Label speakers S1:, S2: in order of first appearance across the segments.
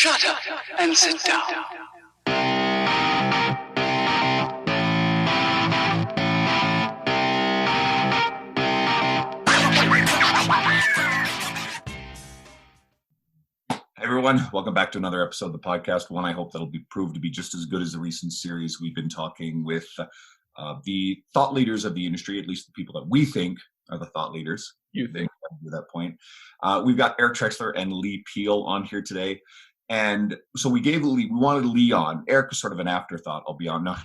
S1: Shut up and sit down.
S2: Hey everyone, welcome back to another episode of the podcast. One I hope that'll be proved to be just as good as the recent series. We've been talking with the thought leaders of the industry, at least the people that we think are the thought leaders.
S3: You think?
S2: To that point. We've got Eric Trexler and Leigh Peele on here today. And so we wanted Leigh on. Eric was sort of an afterthought, I'll be honest.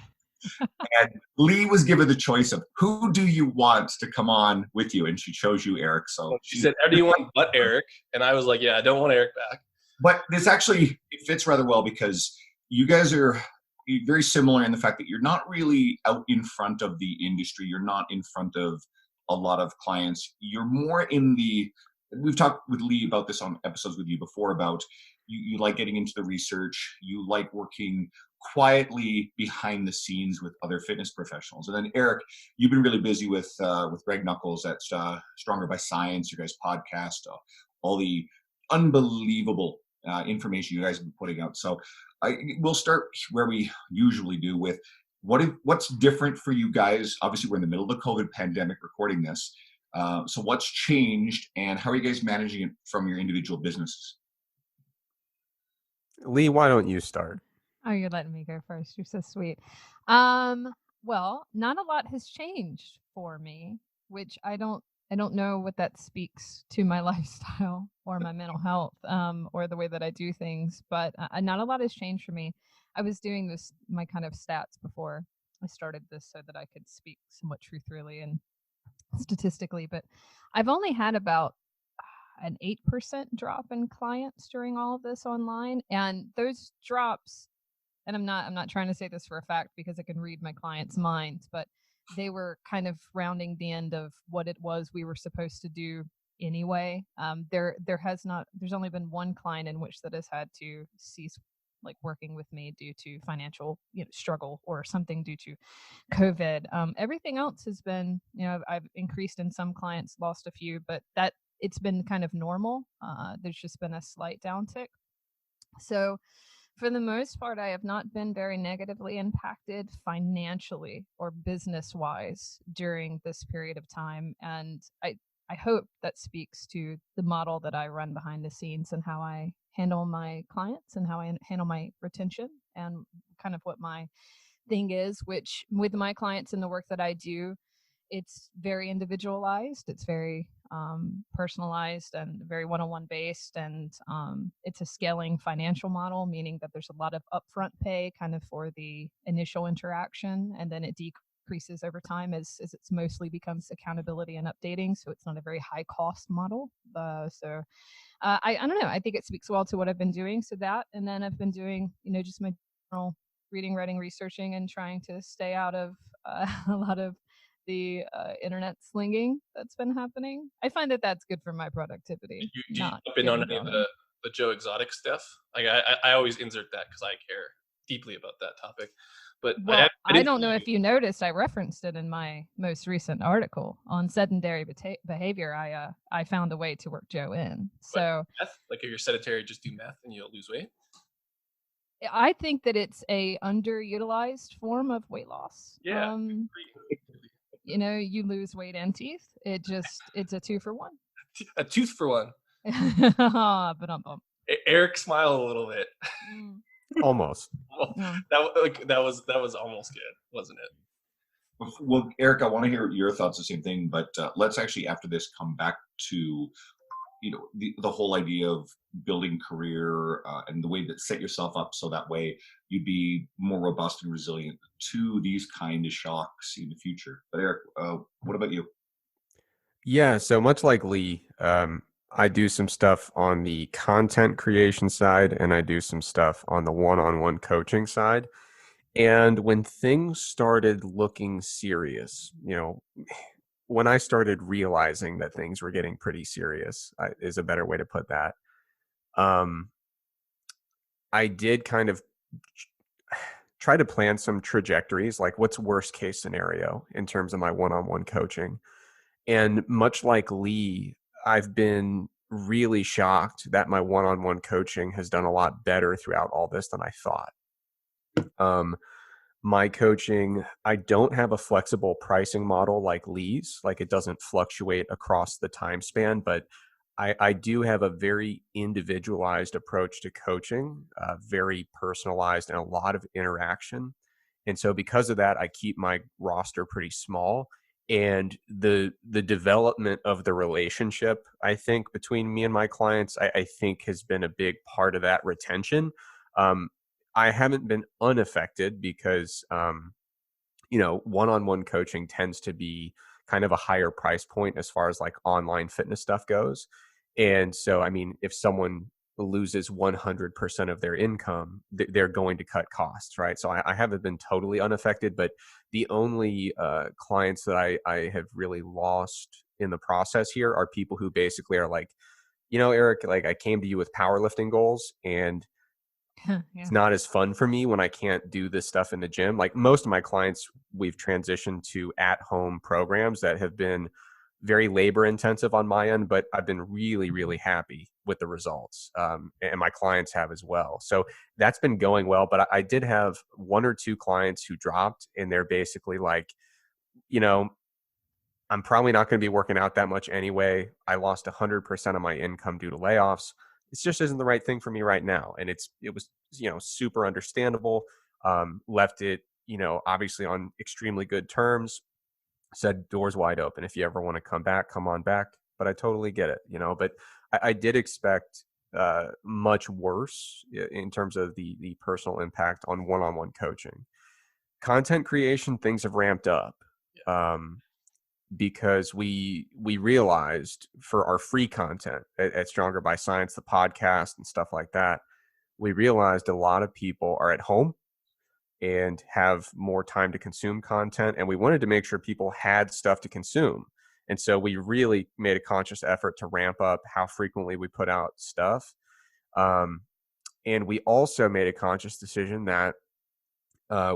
S2: And Leigh was given the choice of who do you want to come on with you? And she chose you, Eric. So
S3: she said, "How do you want but Eric?" And I was like, "Yeah, I don't want Eric back."
S2: But this actually, it fits rather well because you guys are very similar in the fact that you're not really out in front of the industry. You're not in front of a lot of clients. You're more in the, we've talked with Leigh about this on episodes with you before about you like getting into the research. You like working quietly behind the scenes with other fitness professionals. And then Eric, you've been really busy with Greg Nuckols at Stronger by Science, your guys' podcast, all the unbelievable information you guys have been putting out. So we'll start where we usually do with what's different for you guys. Obviously, we're in the middle of the COVID pandemic recording this. So what's changed and how are you guys managing it from your individual businesses?
S4: Leigh, why don't you start?
S5: Oh, you're letting me go first. You're so sweet. Well, not a lot has changed for me, which I don't know what that speaks to my lifestyle or my mental health, or the way that I do things, but not a lot has changed for me. I was doing my kind of stats before I started this so that I could speak somewhat truthfully and statistically, but I've only had about an 8% drop in clients during all of this online. And those drops, and I'm not trying to say this for a fact because I can read my clients' minds, but they were kind of rounding the end of what it was we were supposed to do anyway. There's only been one client in which that has had to cease like working with me due to financial struggle or something due to COVID. Everything else has been, I've increased in some clients, lost a few, but that it's been kind of normal. There's just been a slight downtick. So for the most part, I have not been very negatively impacted financially or business-wise during this period of time. And I hope that speaks to the model that I run behind the scenes and how I handle my clients and how I handle my retention and kind of what my thing is, which with my clients and the work that I do, it's very individualized. It's very personalized and very one-on-one based. And it's a scaling financial model, meaning that there's a lot of upfront pay kind of for the initial interaction. And then it decreases over time as it mostly becomes accountability and updating. So it's not a very high cost model. I don't know. I think it speaks well to what I've been doing. So that, and then I've been doing, just my general reading, writing, researching, and trying to stay out of a lot of the internet slinging that's been happening. I find that that's good for my productivity.
S3: Do you jump in on any of the Joe Exotic stuff? Like I always insert that because I care deeply about that topic. But
S5: well, I don't know if you noticed, I referenced it in my most recent article on sedentary behavior. I found a way to work Joe in. So
S3: meth? Like if you're sedentary, just do meth and you'll lose weight?
S5: I think that it's a underutilized form of weight loss.
S3: Yeah.
S5: You lose weight and teeth. It's a 2-for-1.
S3: A tooth for one.
S5: But
S3: Eric smiled a little bit.
S4: Almost.
S3: That was almost good, wasn't it?
S2: Well, Eric, I want to hear your thoughts the same thing, but let's actually after this come back to the whole idea of building career and the way that set yourself up so that way you'd be more robust and resilient to these kind of shocks in the future. But Eric, what about you?
S4: Yeah, so much like Leigh, I do some stuff on the content creation side and I do some stuff on the one-on-one coaching side. And when things started looking serious, when I started realizing that things were getting pretty serious, is a better way to put that. I did kind of try to plan some trajectories, like what's worst case scenario in terms of my one-on-one coaching. And much like Leigh, I've been really shocked that my one-on-one coaching has done a lot better throughout all this than I thought. My coaching, I don't have a flexible pricing model like Leigh's, like it doesn't fluctuate across the time span, but I do have a very individualized approach to coaching, very personalized and a lot of interaction. And so because of that, I keep my roster pretty small. And the development of the relationship, I think, between me and my clients, I think has been a big part of that retention. Um, I haven't been unaffected because, one-on-one coaching tends to be kind of a higher price point as far as like online fitness stuff goes. And so, I mean, if someone loses 100% of their income, they're going to cut costs, right? So I haven't been totally unaffected, but the only clients that I have really lost in the process here are people who basically are like, Eric, like I came to you with powerlifting goals and
S5: Yeah.
S4: it's not as fun for me when I can't do this stuff in the gym. Like most of my clients, we've transitioned to at-home programs that have been very labor intensive on my end, but I've been really, really happy with the results. And my clients have as well. So that's been going well. But I did have one or two clients who dropped, and they're basically like, you know, I'm probably not going to be working out that much anyway. I lost 100% of my income due to layoffs. It just isn't the right thing for me right now. And it was, super understandable. Left it, obviously on extremely good terms, said doors wide open. If you ever want to come back, come on back. But I totally get it, but I did expect much worse in terms of the personal impact on one-on-one coaching. Content creation, things have ramped up. Because we realized for our free content at Stronger by Science, the podcast and stuff like that, we realized a lot of people are at home and have more time to consume content. And we wanted to make sure people had stuff to consume. And so we really made a conscious effort to ramp up how frequently we put out stuff. And we also made a conscious decision that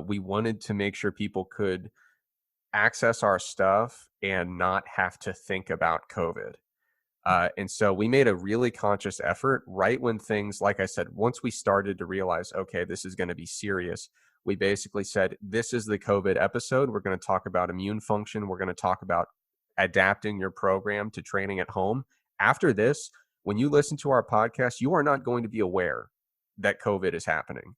S4: we wanted to make sure people could access our stuff and not have to think about COVID. And so we made a really conscious effort right when things, like I said, once we started to realize, okay, this is going to be serious, we basically said, this is the COVID episode. We're going to talk about immune function. We're going to talk about adapting your program to training at home. After this, when you listen to our podcast, you are not going to be aware that COVID is happening.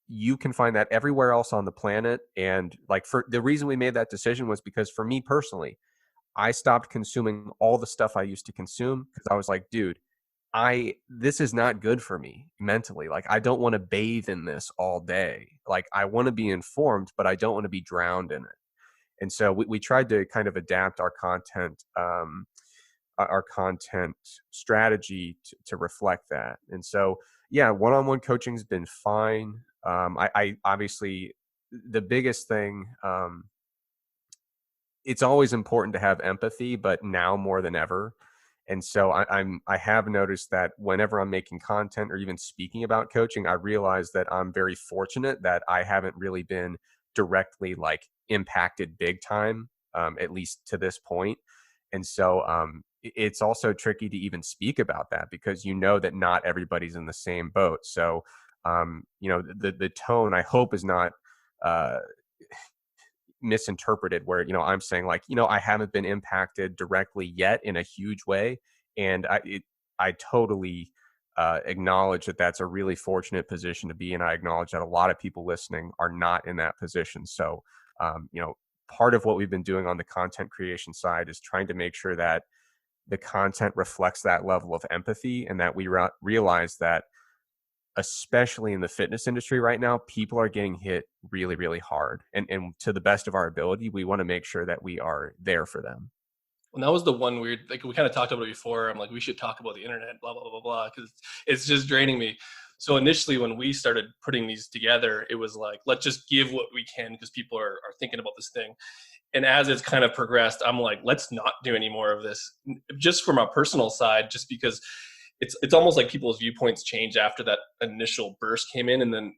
S4: You can find that everywhere else on the planet. And like for the reason we made that decision was because for me personally, I stopped consuming all the stuff I used to consume because I was like, dude, this is not good for me mentally. Like I don't want to bathe in this all day. Like I want to be informed, but I don't want to be drowned in it. And so we tried to kind of adapt our content strategy to reflect that. And so, yeah, one-on-one coaching has been fine. I obviously, the biggest thing, it's always important to have empathy, but now more than ever. And so I have noticed that whenever I'm making content or even speaking about coaching, I realize that I'm very fortunate that I haven't really been directly like impacted big time, at least to this point. And so it's also tricky to even speak about that because that not everybody's in the same boat. So the tone I hope is not misinterpreted where I'm saying like I haven't been impacted directly yet in a huge way, and I totally acknowledge that that's a really fortunate position to be in. I acknowledge that a lot of people listening are not in that position. So part of what we've been doing on the content creation side is trying to make sure that the content reflects that level of empathy and that we realize that especially in the fitness industry right now, people are getting hit really, really hard. And to the best of our ability, we want to make sure that we are there for them.
S3: And that was the one weird, like we kind of talked about it before. I'm like, we should talk about the internet, blah, blah, blah, blah, blah, because it's just draining me. So initially when we started putting these together, it was like, let's just give what we can because people are thinking about this thing. And as it's kind of progressed, I'm like, let's not do any more of this just from a personal side, just because it's almost like people's viewpoints change after that initial burst came in. And then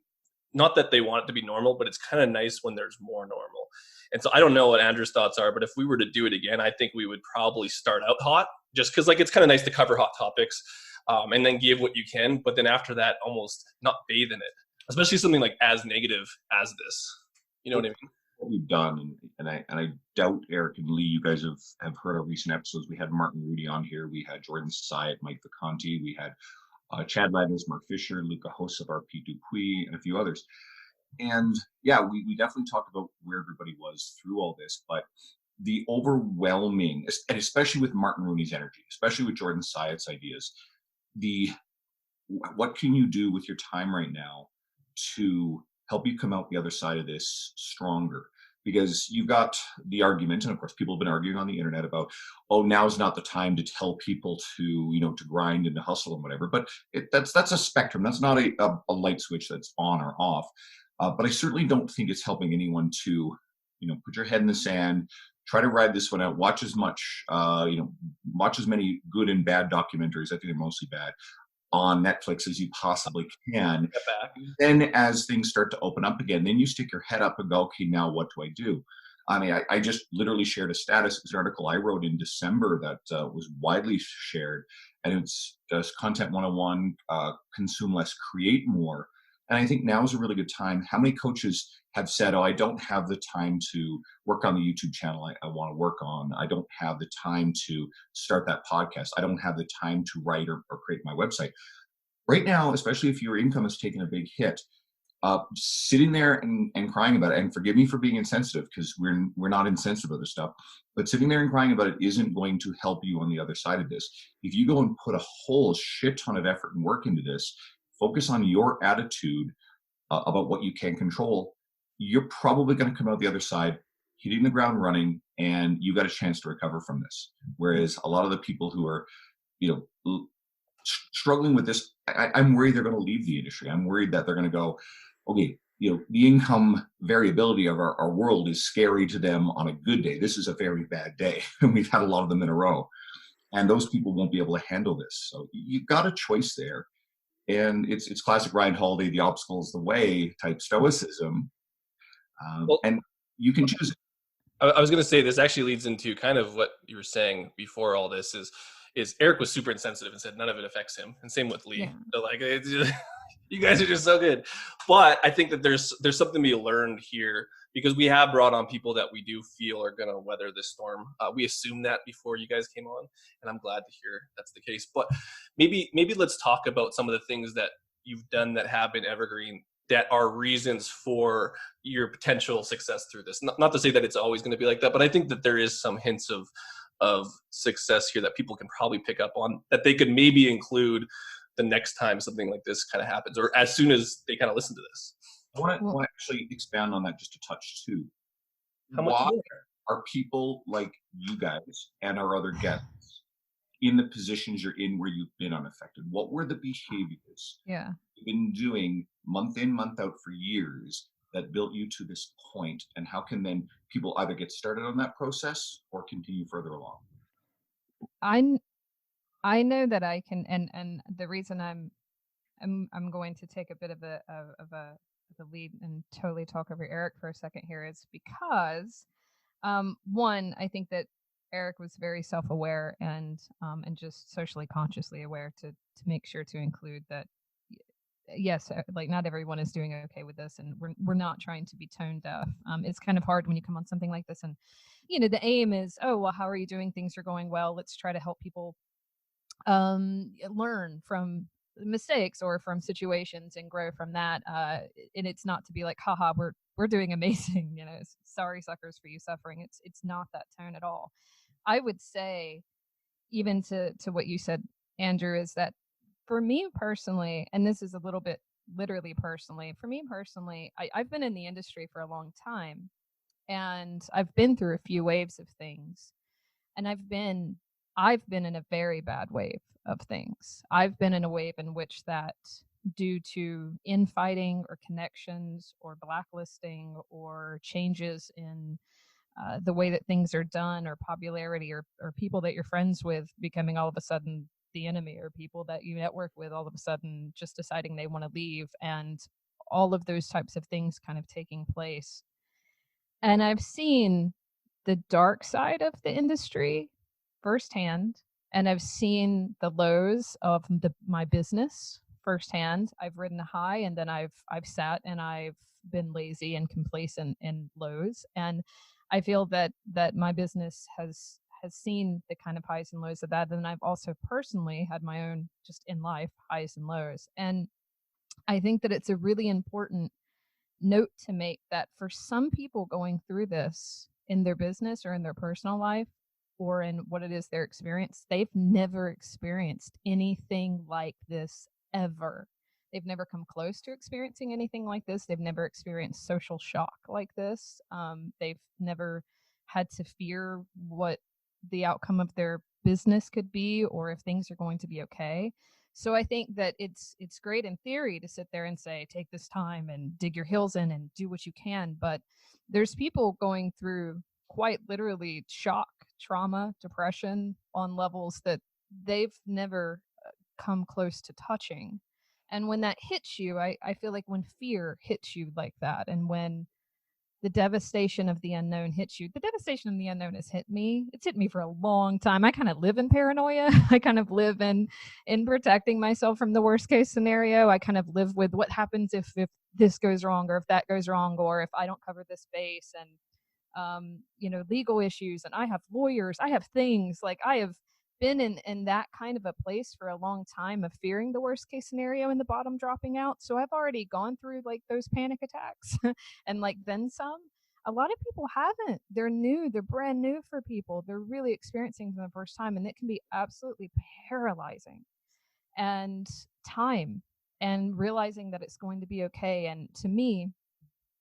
S3: not that they want it to be normal, but it's kind of nice when there's more normal. And so I don't know what Andrew's thoughts are, but if we were to do it again, I think we would probably start out hot, just because like it's kind of nice to cover hot topics, and then give what you can. But then after that, almost not bathe in it, especially something like as negative as this. You know what I mean?
S2: What we've done, and I doubt Eric and Leigh, you guys have heard our recent episodes. We had Martin Rudy on here. We had Jordan Syatt, Mike Viconti. We had Chad Landers, Mark Fisher, Luca Hosavar, Pete Dupuis, and a few others. And yeah, we definitely talked about where everybody was through all this, but the overwhelming, and especially with Martin Rooney's energy, especially with Jordan Syatt's ideas, the what can you do with your time right now to help you come out the other side of this stronger? Because you've got the argument, and of course people have been arguing on the internet about, oh, now's not the time to tell people to, to grind and to hustle and whatever. But that's a spectrum. That's not a light switch that's on or off. But I certainly don't think it's helping anyone to, put your head in the sand, try to ride this one out, watch as much, watch as many good and bad documentaries. I think they're mostly bad on Netflix as you possibly can. Then as things start to open up again, then you stick your head up and go, okay, now what do I do? I mean, I just literally shared a status, an article I wrote in December that was widely shared, and it's just Content 101, consume less, create more. And I think now is a really good time. How many coaches have said, oh, I don't have the time to work on the YouTube channel I want to work on. I don't have the time to start that podcast. I don't have the time to write or create my website. Right now, especially if your income has taken a big hit, sitting there and crying about it, and forgive me for being insensitive because we're not insensitive about this stuff, but sitting there and crying about it isn't going to help you on the other side of this. If you go and put a whole shit ton of effort and work into this, focus on your attitude about what you can control, you're probably going to come out the other side hitting the ground running, and you got a chance to recover from this. Whereas a lot of the people who are, struggling with this, I'm worried they're going to leave the industry. I'm worried that they're going to go, okay, the income variability of our world is scary to them on a good day. This is a very bad day, and we've had a lot of them in a row. And those people won't be able to handle this. So you've got a choice there. And it's classic Ryan Holiday, the obstacle is the way type stoicism. And you can choose it.
S3: I was going to say, this actually leads into kind of what you were saying before all this is Eric was super insensitive and said none of it affects him. And same with Leigh. Yeah. So like, you guys are just so good. But I think that there's something to be learned here, because we have brought on people that we do feel are going to weather this storm. We assumed that before you guys came on, and I'm glad to hear that's the case. But maybe let's talk about some of the things that you've done that have been evergreen, that are reasons for your potential success through this. Not to say that it's always going to be like that, but I think that there is some hints of success here that people can probably pick up on, that they could maybe include the next time something like this kind of happens, or as soon as they kind of listen to this.
S2: I want to actually expand on that just a touch too.
S3: Why
S2: are people like you guys and our other guests in the positions you're in where you've been unaffected? What were the behaviors you've been doing month in, month out for years that built you to this point? And how can then people either get started on that process or continue further along?
S5: I know that I can, and the reason I'm going to take a bit of a lead and totally talk over Eric for a second here is because one, I think that Eric was very self-aware and just socially consciously aware to make sure to include that yes, like not everyone is doing okay with this, and we're not trying to be tone deaf. It's kind of hard when you come on something like this, and the aim is, oh well, how are you doing? Things are going well. Let's try to help people learn from mistakes or from situations and grow from that. And it's not to be like, haha, we're doing amazing. Sorry suckers for you suffering. It's not that tone at all. I would say, even to what you said, Andrew, is that for me personally, and this is a little bit literally personally, for me personally, I've been in the industry for a long time, and I've been through a few waves of things, and I've been in a very bad wave of things. I've been in a wave in which that, due to infighting or connections or blacklisting or changes in the way that things are done, or popularity, or people that you're friends with becoming all of a sudden the enemy, or people that you network with all of a sudden just deciding they want to leave, and all of those types of things kind of taking place. And I've seen the dark side of the industry firsthand, and I've seen the lows of my business firsthand. I've ridden a high, and then I've sat and I've been lazy and complacent in lows. And I feel that my business has seen the kind of highs and lows of that. And I've also personally had my own, just in life, highs and lows. And I think that it's a really important note to make that for some people going through this in their business or in their personal life or in what it is they're experiencing, they've never experienced anything like this ever. They've never come close to experiencing anything like this. They've never experienced social shock like this. They've never had to fear what the outcome of their business could be or if things are going to be okay. So I think that it's great in theory to sit there and say, take this time and dig your heels in and do what you can. But there's people going through quite literally shock, trauma, depression on levels that they've never come close to touching. And when that hits you, I feel like when fear hits you like that, and when the devastation of the unknown hits you. The devastation of the unknown has hit me. It's hit me for a long time. I kind of live in paranoia. I kind of live in protecting myself from the worst case scenario. I kind of live with what happens if this goes wrong or if that goes wrong or if I don't cover this base and legal issues. And I have lawyers. I have things like I have been in that kind of a place for a long time of fearing the worst case scenario and the bottom dropping out. So I've already gone through like those panic attacks and like then some. A lot of people haven't. They're new. They're brand new for people. They're really experiencing for the first time, and it can be absolutely paralyzing. And time and realizing that it's going to be okay. And to me,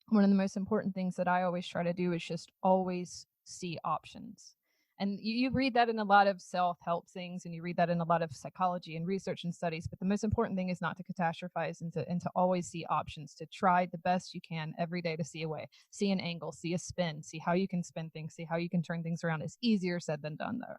S5: one of the most important things that I always try to do is just always see options. And you read that in a lot of self-help things, and you read that in a lot of psychology and research and studies. But the most important thing is not to catastrophize and to always see options, to try the best you can every day to see a way, see an angle, see a spin, see how you can spin things, see how you can turn things around. It's easier said than done, though,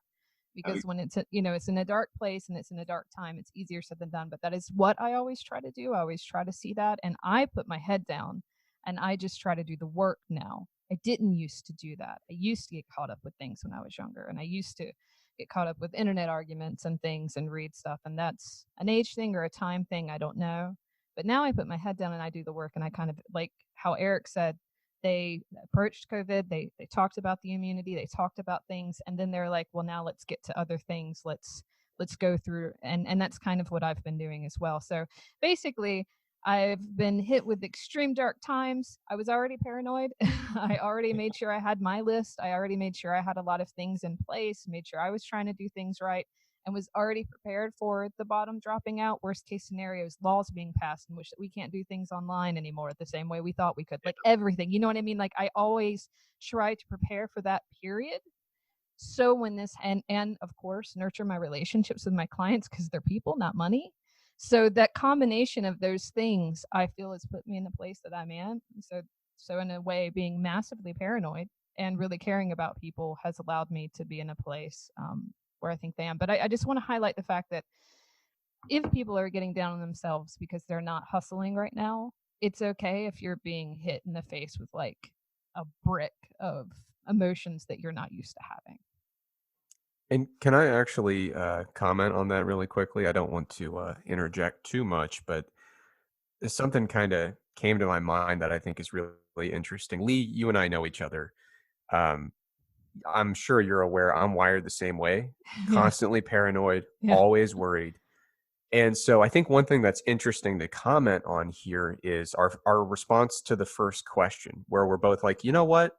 S5: because when it's in a dark place and it's in a dark time, it's easier said than done. But that is what I always try to do. I always try to see that, and I put my head down and I just try to do the work now. I didn't used to do that. I used to get caught up with things when I was younger, and I used to get caught up with internet arguments and things and read stuff. And that's an age thing or a time thing. I don't know. But now I put my head down and I do the work. And I kind of, like how Eric said, they approached COVID. They talked about the immunity. They talked about things, and then they're like, well, now let's get to other things. Let's go through, and that's kind of what I've been doing as well. So basically, I've been hit with extreme dark times. I was already paranoid. I already made sure I had my list. I already made sure I had a lot of things in place, made sure I was trying to do things right, and was already prepared for the bottom dropping out. Worst case scenarios, laws being passed in which we can't do things online anymore the same way we thought we could. Like everything, you know what I mean? Like I always try to prepare for that period. So when this and of course nurture my relationships with my clients because they're people, not money. So that combination of those things, I feel, has put me in the place that I'm in. So in a way, being massively paranoid and really caring about people has allowed me to be in a place where I think they am. But I just want to highlight the fact that if people are getting down on themselves because they're not hustling right now, it's okay if you're being hit in the face with like a brick of emotions that you're not used to having.
S4: And can I actually comment on that really quickly? I don't want to interject too much, but something kind of came to my mind that I think is really, really interesting. Leigh, you and I know each other. Um, I'm sure you're aware I'm wired the same way, constantly paranoid, always worried. And so I think one thing that's interesting to comment on here is our response to the first question, where we're both like, you know what?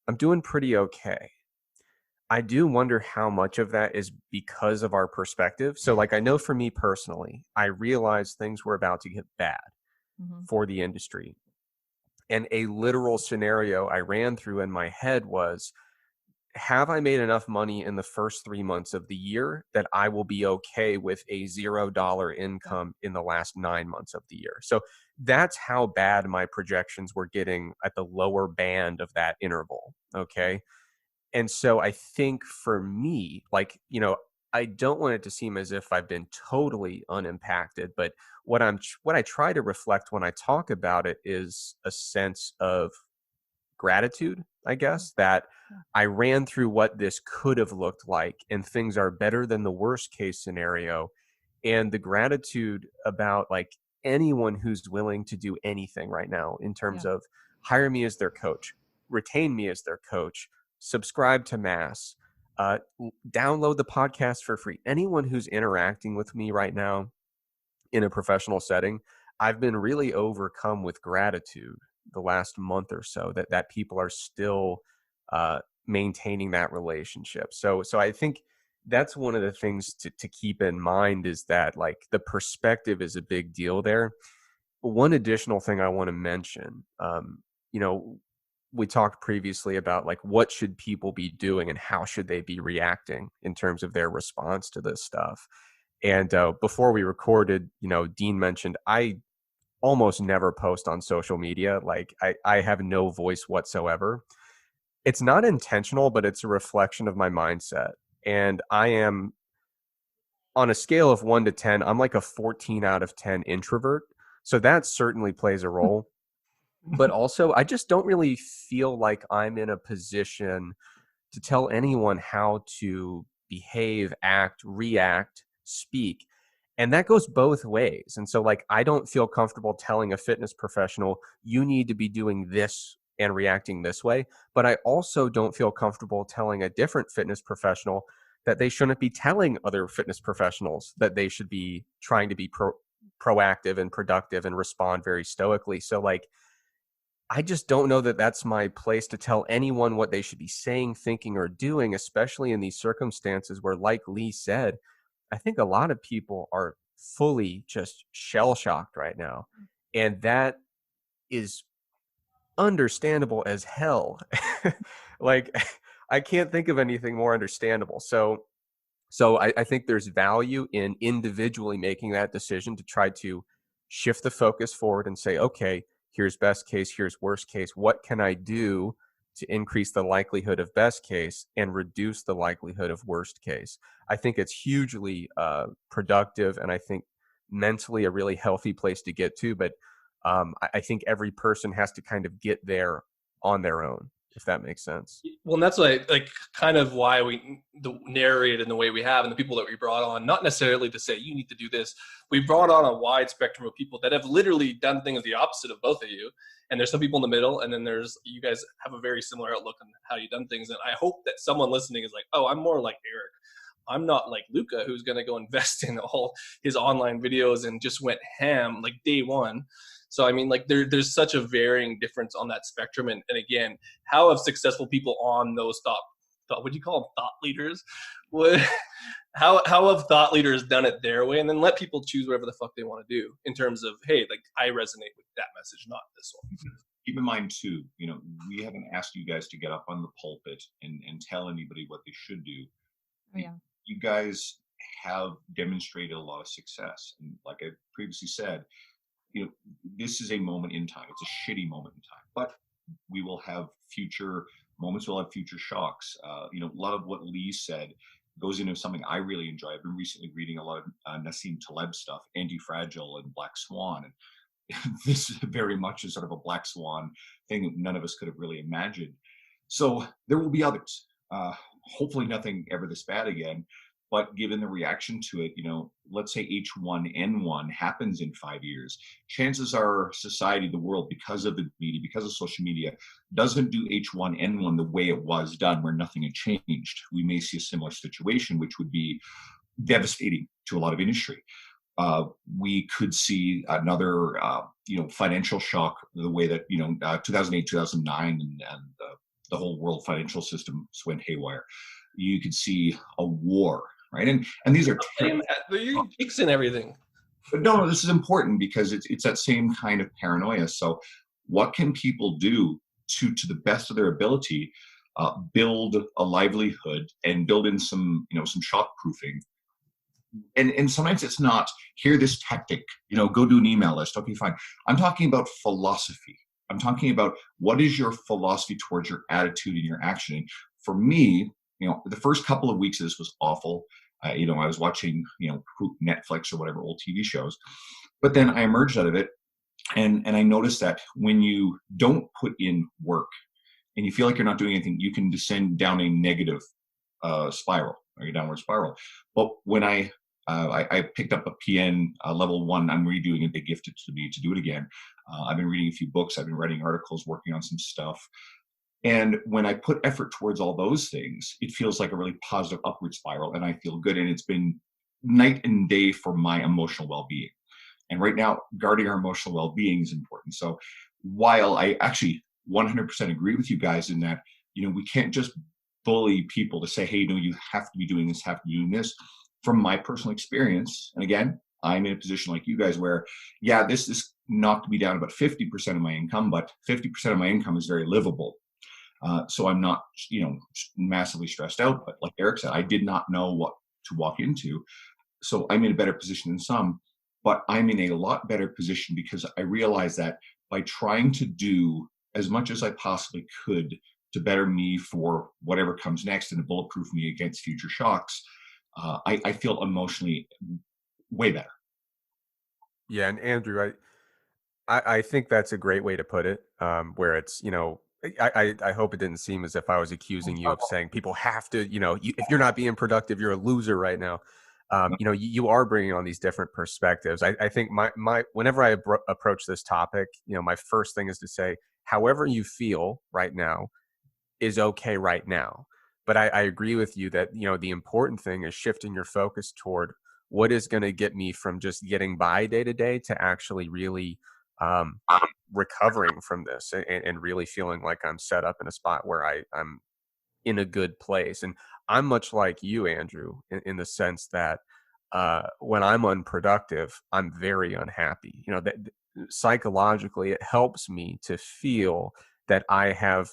S4: I'm doing pretty okay. I do wonder how much of that is because of our perspective. So like I know for me personally, I realized things were about to get bad for the industry. And a literal scenario I ran through in my head was, have I made enough money in the first 3 months of the year that I will be okay with a $0 income in the last 9 months of the year? So that's how bad my projections were getting at the lower band of that interval. Okay. And so I think for me, like, I don't want it to seem as if I've been totally unimpacted, but what I try to reflect when I talk about it is a sense of gratitude, I guess, that I ran through what this could have looked like and things are better than the worst case scenario. And the gratitude about like anyone who's willing to do anything right now in terms of hire me as their coach, retain me as their coach, subscribe to Mass, download the podcast for free. Anyone who's interacting with me right now in a professional setting, I've been really overcome with gratitude the last month or so that people are still maintaining that relationship. So I think that's one of the things to keep in mind, is that like the perspective is a big deal there. One additional thing I want to mention, you know, we talked previously about like what should people be doing and how should they be reacting in terms of their response to this stuff. And before we recorded, you know, Dean mentioned I almost never post on social media. Like I have no voice whatsoever. It's not intentional, but it's a reflection of my mindset. And I am, on a scale of 1 to 10, I'm like a 14 out of 10 introvert. So that certainly plays a role. But also, I just don't really feel like I'm in a position to tell anyone how to behave, act, react, speak. And that goes both ways. And so, like, I don't feel comfortable telling a fitness professional, you need to be doing this and reacting this way. But I also don't feel comfortable telling a different fitness professional that they shouldn't be telling other fitness professionals that they should be trying to be proactive and productive and respond very stoically. So, like, I just don't know that that's my place to tell anyone what they should be saying, thinking, or doing, especially in these circumstances where, like Leigh said, I think a lot of people are fully just shell shocked right now. And that is understandable as hell. Like, I can't think of anything more understandable. So I think there's value in individually making that decision to try to shift the focus forward and say, okay, here's best case, here's worst case. What can I do to increase the likelihood of best case and reduce the likelihood of worst case? I think it's hugely productive, and I think mentally a really healthy place to get to. But I think every person has to kind of get there on their own, if that makes sense.
S3: Well, and that's like kind of why we narrate in the way we have, and the people that we brought on, not necessarily to say you need to do this. We brought on a wide spectrum of people that have literally done things the opposite of both of you. And there's some people in the middle, and then there's, you guys have a very similar outlook on how you've done things. And I hope that someone listening is like, oh, I'm more like Eric. I'm not like Luca, who's going to go invest in all his online videos and just went ham like day one. So, I mean, like there's such a varying difference on that spectrum. And again, how have successful people on those what do you call them, thought leaders? How have thought leaders done it their way, and then let people choose whatever the fuck they want to do in terms of, hey, like I resonate with that message, not this one.
S2: Keep in mind too, you know, we haven't asked you guys to get up on the pulpit and tell anybody what they should do.
S5: Oh, yeah.
S2: You guys have demonstrated a lot of success. And like I previously said, you know, this is a moment in time. It's a shitty moment in time, but we will have future moments. We'll have future shocks. You know, a lot of what Leigh said goes into something I really enjoy. I've been recently reading a lot of Nassim Taleb stuff, Anti-Fragile and Black Swan. And this is very much a sort of a Black Swan thing that none of us could have really imagined. So there will be others. Hopefully nothing ever this bad again. But given the reaction to it, you know, let's say H1N1 happens in 5 years. Chances are society, the world, because of the media, because of social media, doesn't do H1N1 the way it was done, where nothing had changed. We may see a similar situation, which would be devastating to a lot of industry. We could see another, you know, financial shock, the way that, you know, 2008, 2009, and the whole world financial system went haywire. You could see a war, right? And these are
S3: You fixing everything.
S2: But no, this is important because it's that same kind of paranoia. So, what can people do to the best of their ability build a livelihood and build in some, you know, some shock proofing? And sometimes it's not, here, this tactic, you know, go do an email list. Okay, fine. I'm talking about philosophy. I'm talking about what is your philosophy towards your attitude and your action. And for me, you know, the first couple of weeks of this was awful. You know, I was watching, you know, Netflix or whatever old TV shows, but then I emerged out of it, and I noticed that when you don't put in work, and you feel like you're not doing anything, you can descend down a negative spiral, or a downward spiral. But when I picked up a PN level 1, I'm redoing it. They gifted to me to do it again. I've been reading a few books. I've been writing articles, working on some stuff. And when I put effort towards all those things, it feels like a really positive upward spiral, and I feel good. And it's been night and day for my emotional well-being. And right now, guarding our emotional well-being is important. So while I actually 100% agree with you guys in that, we can't just bully people to say, hey, no, you have to be doing this, have to be doing this. From my personal experience, and again, I'm in a position like you guys where, yeah, this is knocked me down about 50% of my income, but 50% of my income is very livable. So I'm not, massively stressed out. But like Eric said, I did not know what to walk into. So I'm in a better position than some, but I'm in a lot better position because I realized that by trying to do as much as I possibly could to better me for whatever comes next and to bulletproof me against future shocks, I feel emotionally way better.
S4: Yeah, and Andrew, I think that's a great way to put it. Where it's, I hope it didn't seem as if I was accusing you of saying people have to, if you're not being productive, you're a loser right now. You are bringing on these different perspectives. I think my whenever I approach this topic, my first thing is to say, however you feel right now is okay right now. But I agree with you that, the important thing is shifting your focus toward what is going to get me from just getting by day to day to actually really recovering from this and really feeling like I'm set up in a spot where I'm in a good place. And I'm much like you, Andrew, in the sense that when I'm unproductive, I'm very unhappy. That psychologically, it helps me to feel that I have,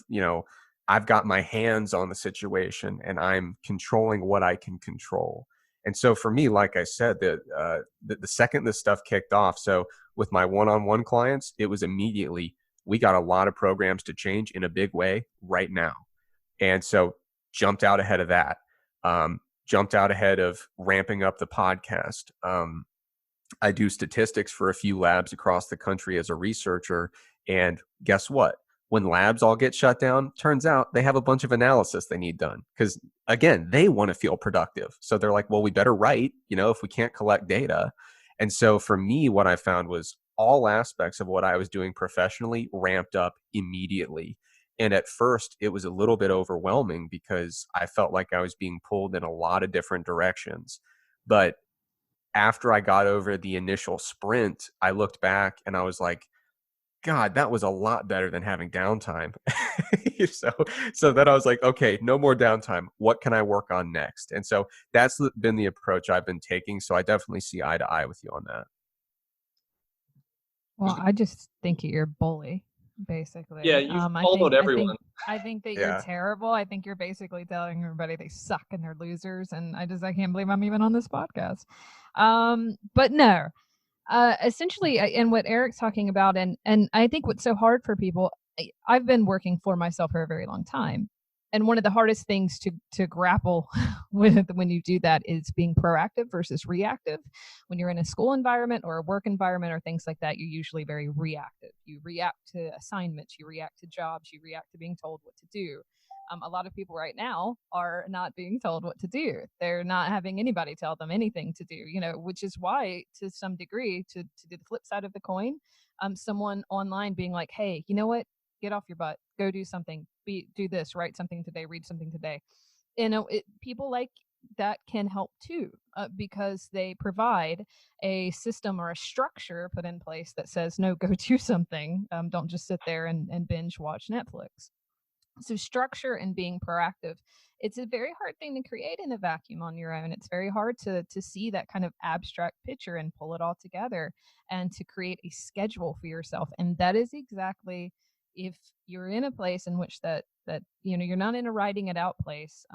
S4: I've got my hands on the situation and I'm controlling what I can control. And so for me, like I said, the second this stuff kicked off, so with my one-on-one clients, it was immediately, we got a lot of programs to change in a big way right now. And so jumped out ahead of that, jumped out ahead of ramping up the podcast. I do statistics for a few labs across the country as a researcher. And guess what? When labs all get shut down, turns out they have a bunch of analysis they need done because, again, they want to feel productive. So they're like, well, we better write, if we can't collect data. And so for me, what I found was all aspects of what I was doing professionally ramped up immediately. And at first, it was a little bit overwhelming because I felt like I was being pulled in a lot of different directions. But after I got over the initial sprint, I looked back and I was like, God, that was a lot better than having downtime. So then I was like, okay, no more downtime. What can I work on next? And so that's been the approach I've been taking. So I definitely see eye to eye with you on that.
S5: Well, I just think you're a bully, basically.
S3: Yeah, you've followed everyone.
S5: I think that
S4: Yeah.
S5: you're terrible. I think you're basically telling everybody they suck and they're losers, and I can't believe I'm even on this podcast. But no, essentially, and what Eric's talking about, and I think what's so hard for people, I've been working for myself for a very long time, and one of the hardest things to grapple with when you do that is being proactive versus reactive. When you're in a school environment or a work environment or things like that, you're usually very reactive. You react to assignments, you react to jobs, you react to being told what to do. A lot of people right now are not being told what to do. They're not having anybody tell them anything to do, which is why, to some degree, to do the flip side of the coin, someone online being like, hey, you know what? Get off your butt. Go do something. Do this. Write something today. Read something today. People like that can help too, because they provide a system or a structure put in place that says, no, go do something. Don't just sit there and binge watch Netflix. So structure and being proactive, it's a very hard thing to create in a vacuum on your own. It's very hard to see that kind of abstract picture and pull it all together and to create a schedule for yourself. And that is exactly, if you're in a place in which that you're not in a writing it out place,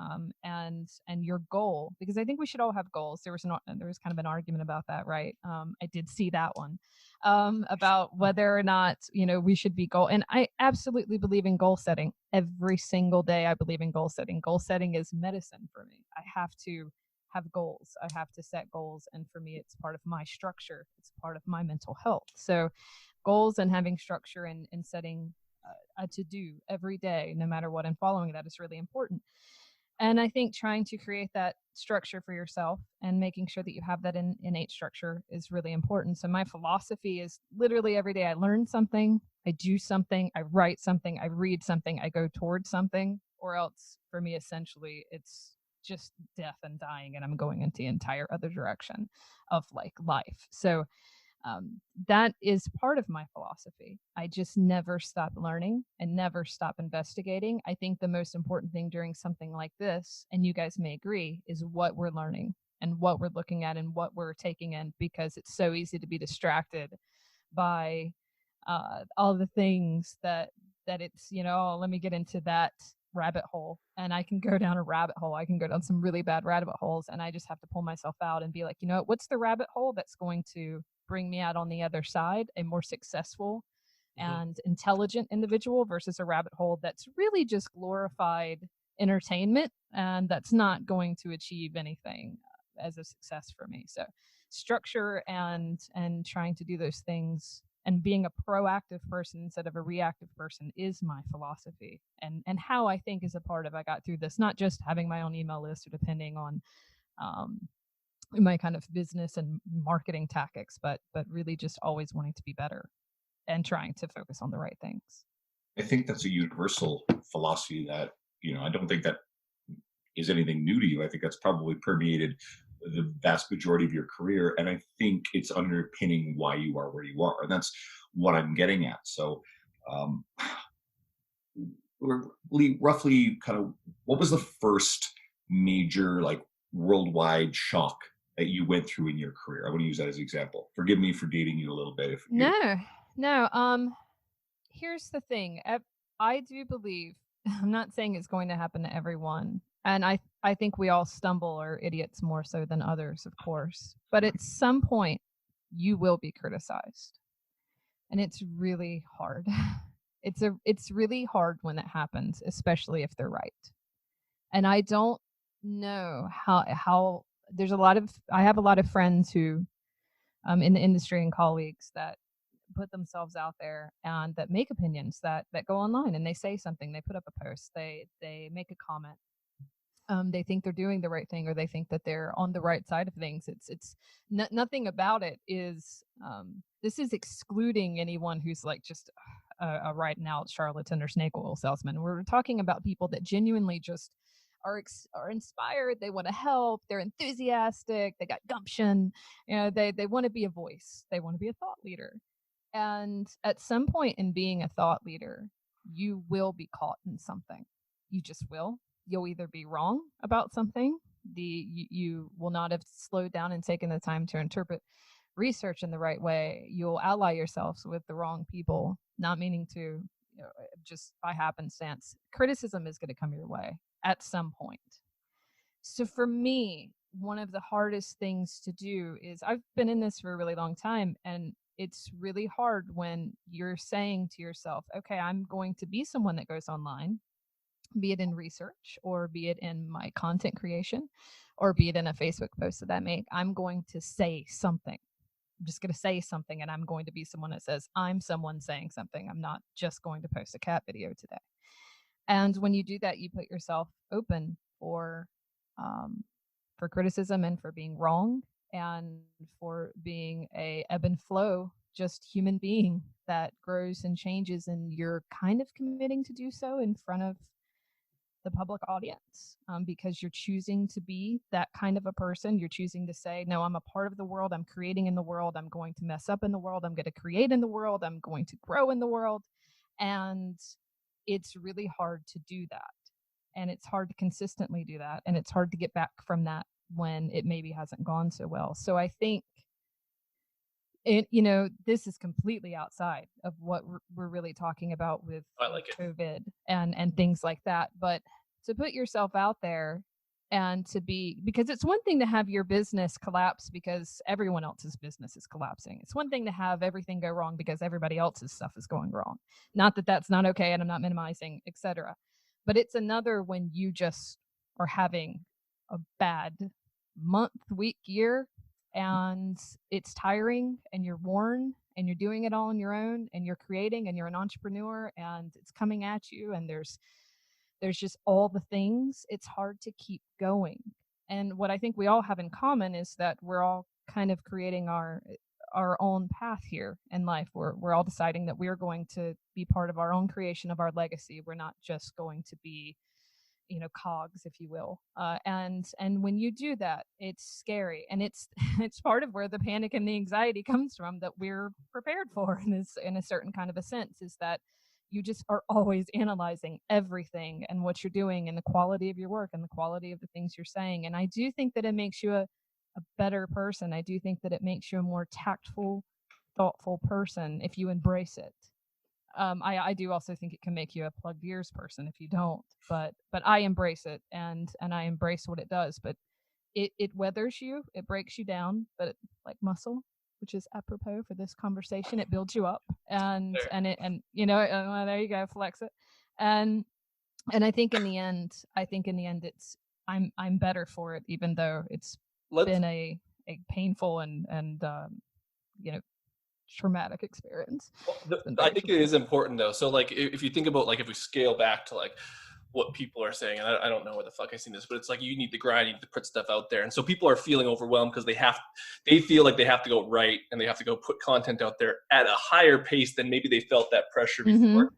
S5: and your goal, because I think we should all have goals. There was kind of an argument about that, right? I did see that one, about whether or not we should be goal, and I absolutely believe in goal setting. Every single day I believe in goal setting. Goal setting is medicine for me. I have to have goals. I have to set goals, and for me it's part of my structure. It's part of my mental health. So goals and having structure and setting to do every day, no matter what, and following that is really important. And I think trying to create that structure for yourself and making sure that you have that innate structure is really important. So my philosophy is literally every day I learn something, I do something, I write something, I read something, I go towards something, or else for me, essentially, it's just death and dying, and I'm going into the entire other direction of like life. So that is part of my philosophy. I just never stop learning and never stop investigating. I think the most important thing during something like this, and you guys may agree, is what we're learning and what we're looking at and what we're taking in, because it's so easy to be distracted by all the things that it's, oh, let me get into that rabbit hole, and I can go down a rabbit hole. I can go down some really bad rabbit holes, and I just have to pull myself out and be like, what's the rabbit hole that's going to bring me out on the other side, a more successful and intelligent individual, versus a rabbit hole that's really just glorified entertainment and that's not going to achieve anything as a success for me. So structure and trying to do those things and being a proactive person instead of a reactive person is my philosophy, and how I think is a part of I got through this, not just having my own email list or depending on my kind of business and marketing tactics, but really just always wanting to be better and trying to focus on the right things.
S2: I think that's a universal philosophy that, I don't think that is anything new to you. I think that's probably permeated the vast majority of your career. And I think it's underpinning why you are where you are. And that's what I'm getting at. So, um, Leigh, roughly kind of what was the first major, like, worldwide shock that you went through in your career? I want to use that as an example. Forgive me for dating you a little bit.
S5: No. Here's the thing. I do believe, I'm not saying it's going to happen to everyone. And I think we all stumble or idiots more so than others, of course. But at some point, you will be criticized. And it's really hard. It's really hard when that happens, especially if they're right. And I don't know how I have a lot of friends who in the industry and colleagues that put themselves out there and that make opinions that go online, and they say something, they put up a post, they make a comment, they think they're doing the right thing, or they think that they're on the right side of things. It's nothing about it is this is excluding anyone who's like just a right and out charlatan or snake oil salesman. We're talking about people that genuinely just are inspired, they want to help, they're enthusiastic, they got gumption, they want to be a voice, they want to be a thought leader. And at some point in being a thought leader, you will be caught in something. You just will. You'll either be wrong about something, you will not have slowed down and taken the time to interpret research in the right way. You'll ally yourselves with the wrong people, not meaning to, just by happenstance. Criticism is going to come your way at some point. So for me, one of the hardest things to do is, I've been in this for a really long time, and it's really hard when you're saying to yourself, okay, I'm going to be someone that goes online, be it in research or be it in my content creation or be it in a Facebook post that I make. I'm going to say something. I'm just going to say something, and I'm going to be someone that says, I'm someone saying something. I'm not just going to post a cat video today. And when you do that, you put yourself open for criticism and for being wrong and for being a ebb and flow, just human being that grows and changes, and you're kind of committing to do so in front of the public audience, because you're choosing to be that kind of a person. You're choosing to say, no, I'm a part of the world, I'm creating in the world, I'm going to mess up in the world, I'm going to create in the world, I'm going to grow in the world. And it's really hard to do that, and it's hard to consistently do that, and it's hard to get back from that when it maybe hasn't gone so well. So I think this is completely outside of what we're really talking about with COVID and things like that. But to put yourself out there and to be, because it's one thing to have your business collapse because everyone else's business is collapsing. It's one thing to have everything go wrong because everybody else's stuff is going wrong. Not that that's not okay, and I'm not minimizing, etc. But it's another when you just are having a bad month, week, year, and it's tiring and you're worn and you're doing it all on your own, and you're creating, and you're an entrepreneur, and it's coming at you, and there's just all the things, it's hard to keep going. And what I think we all have in common is that we're all kind of creating our own path here in life. We're all deciding that we're going to be part of our own creation of our legacy. We're not just going to be, cogs, if you will. And when you do that, it's scary, and it's it's part of where the panic and the anxiety comes from, that we're prepared for in this, in a certain kind of a sense, is that you just are always analyzing everything and what you're doing and the quality of your work and the quality of the things you're saying. And I do think that it makes you a better person. I do think that it makes you a more tactful, thoughtful person if you embrace it. I do also think it can make you a plugged ears person if you don't, but I embrace it, and I embrace what it does. But it weathers you, it breaks you down, but like muscle, which is apropos for this conversation, it builds you up, and there you go, flex it, and I think in the end, it's I'm better for it, even though it's been a painful and traumatic experience.
S3: I think it is important though. So like, if you think about like, if we scale back to like what people are saying, and I don't know where the fuck I seen this, but it's like, you need to grind, you need to put stuff out there. And so people are feeling overwhelmed because they feel like they have to go right, and they have to go put content out there at a higher pace than maybe they felt that pressure before.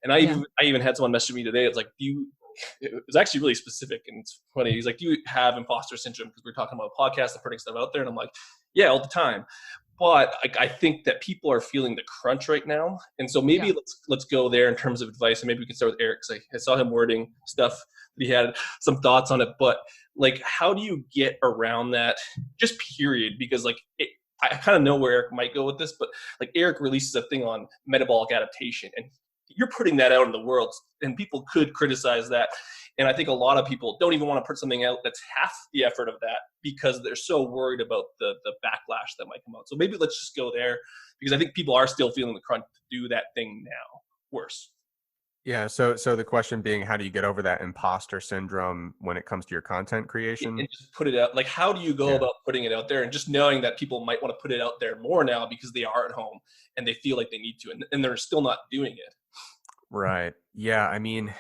S3: And I even had someone message me today. It's like, it was actually really specific, and it's funny. He's like, do you have imposter syndrome? Because we're talking about podcasts and putting stuff out there. And I'm like, yeah, all the time. But I think that people are feeling the crunch right now. And so maybe let's go there in terms of advice. And maybe we can start with Eric, because I saw him wording stuff that he had some thoughts on it. But like, how do you get around that, just period? Because like, I kind of know where Eric might go with this, but like, Eric releases a thing on metabolic adaptation, and you're putting that out in the world, and people could criticize that. And I think a lot of people don't even want to put something out that's half the effort of that, because they're so worried about the backlash that might come out. So maybe let's just go there, because I think people are still feeling the crunch to do that thing now worse.
S4: Yeah. So the question being, how do you get over that imposter syndrome when it comes to your content creation?
S3: And just put it out. Like, how do you go about putting it out there, and just knowing that people might want to put it out there more now because they are at home and they feel like they need to, and they're still not doing it.
S4: Right. Yeah. I mean,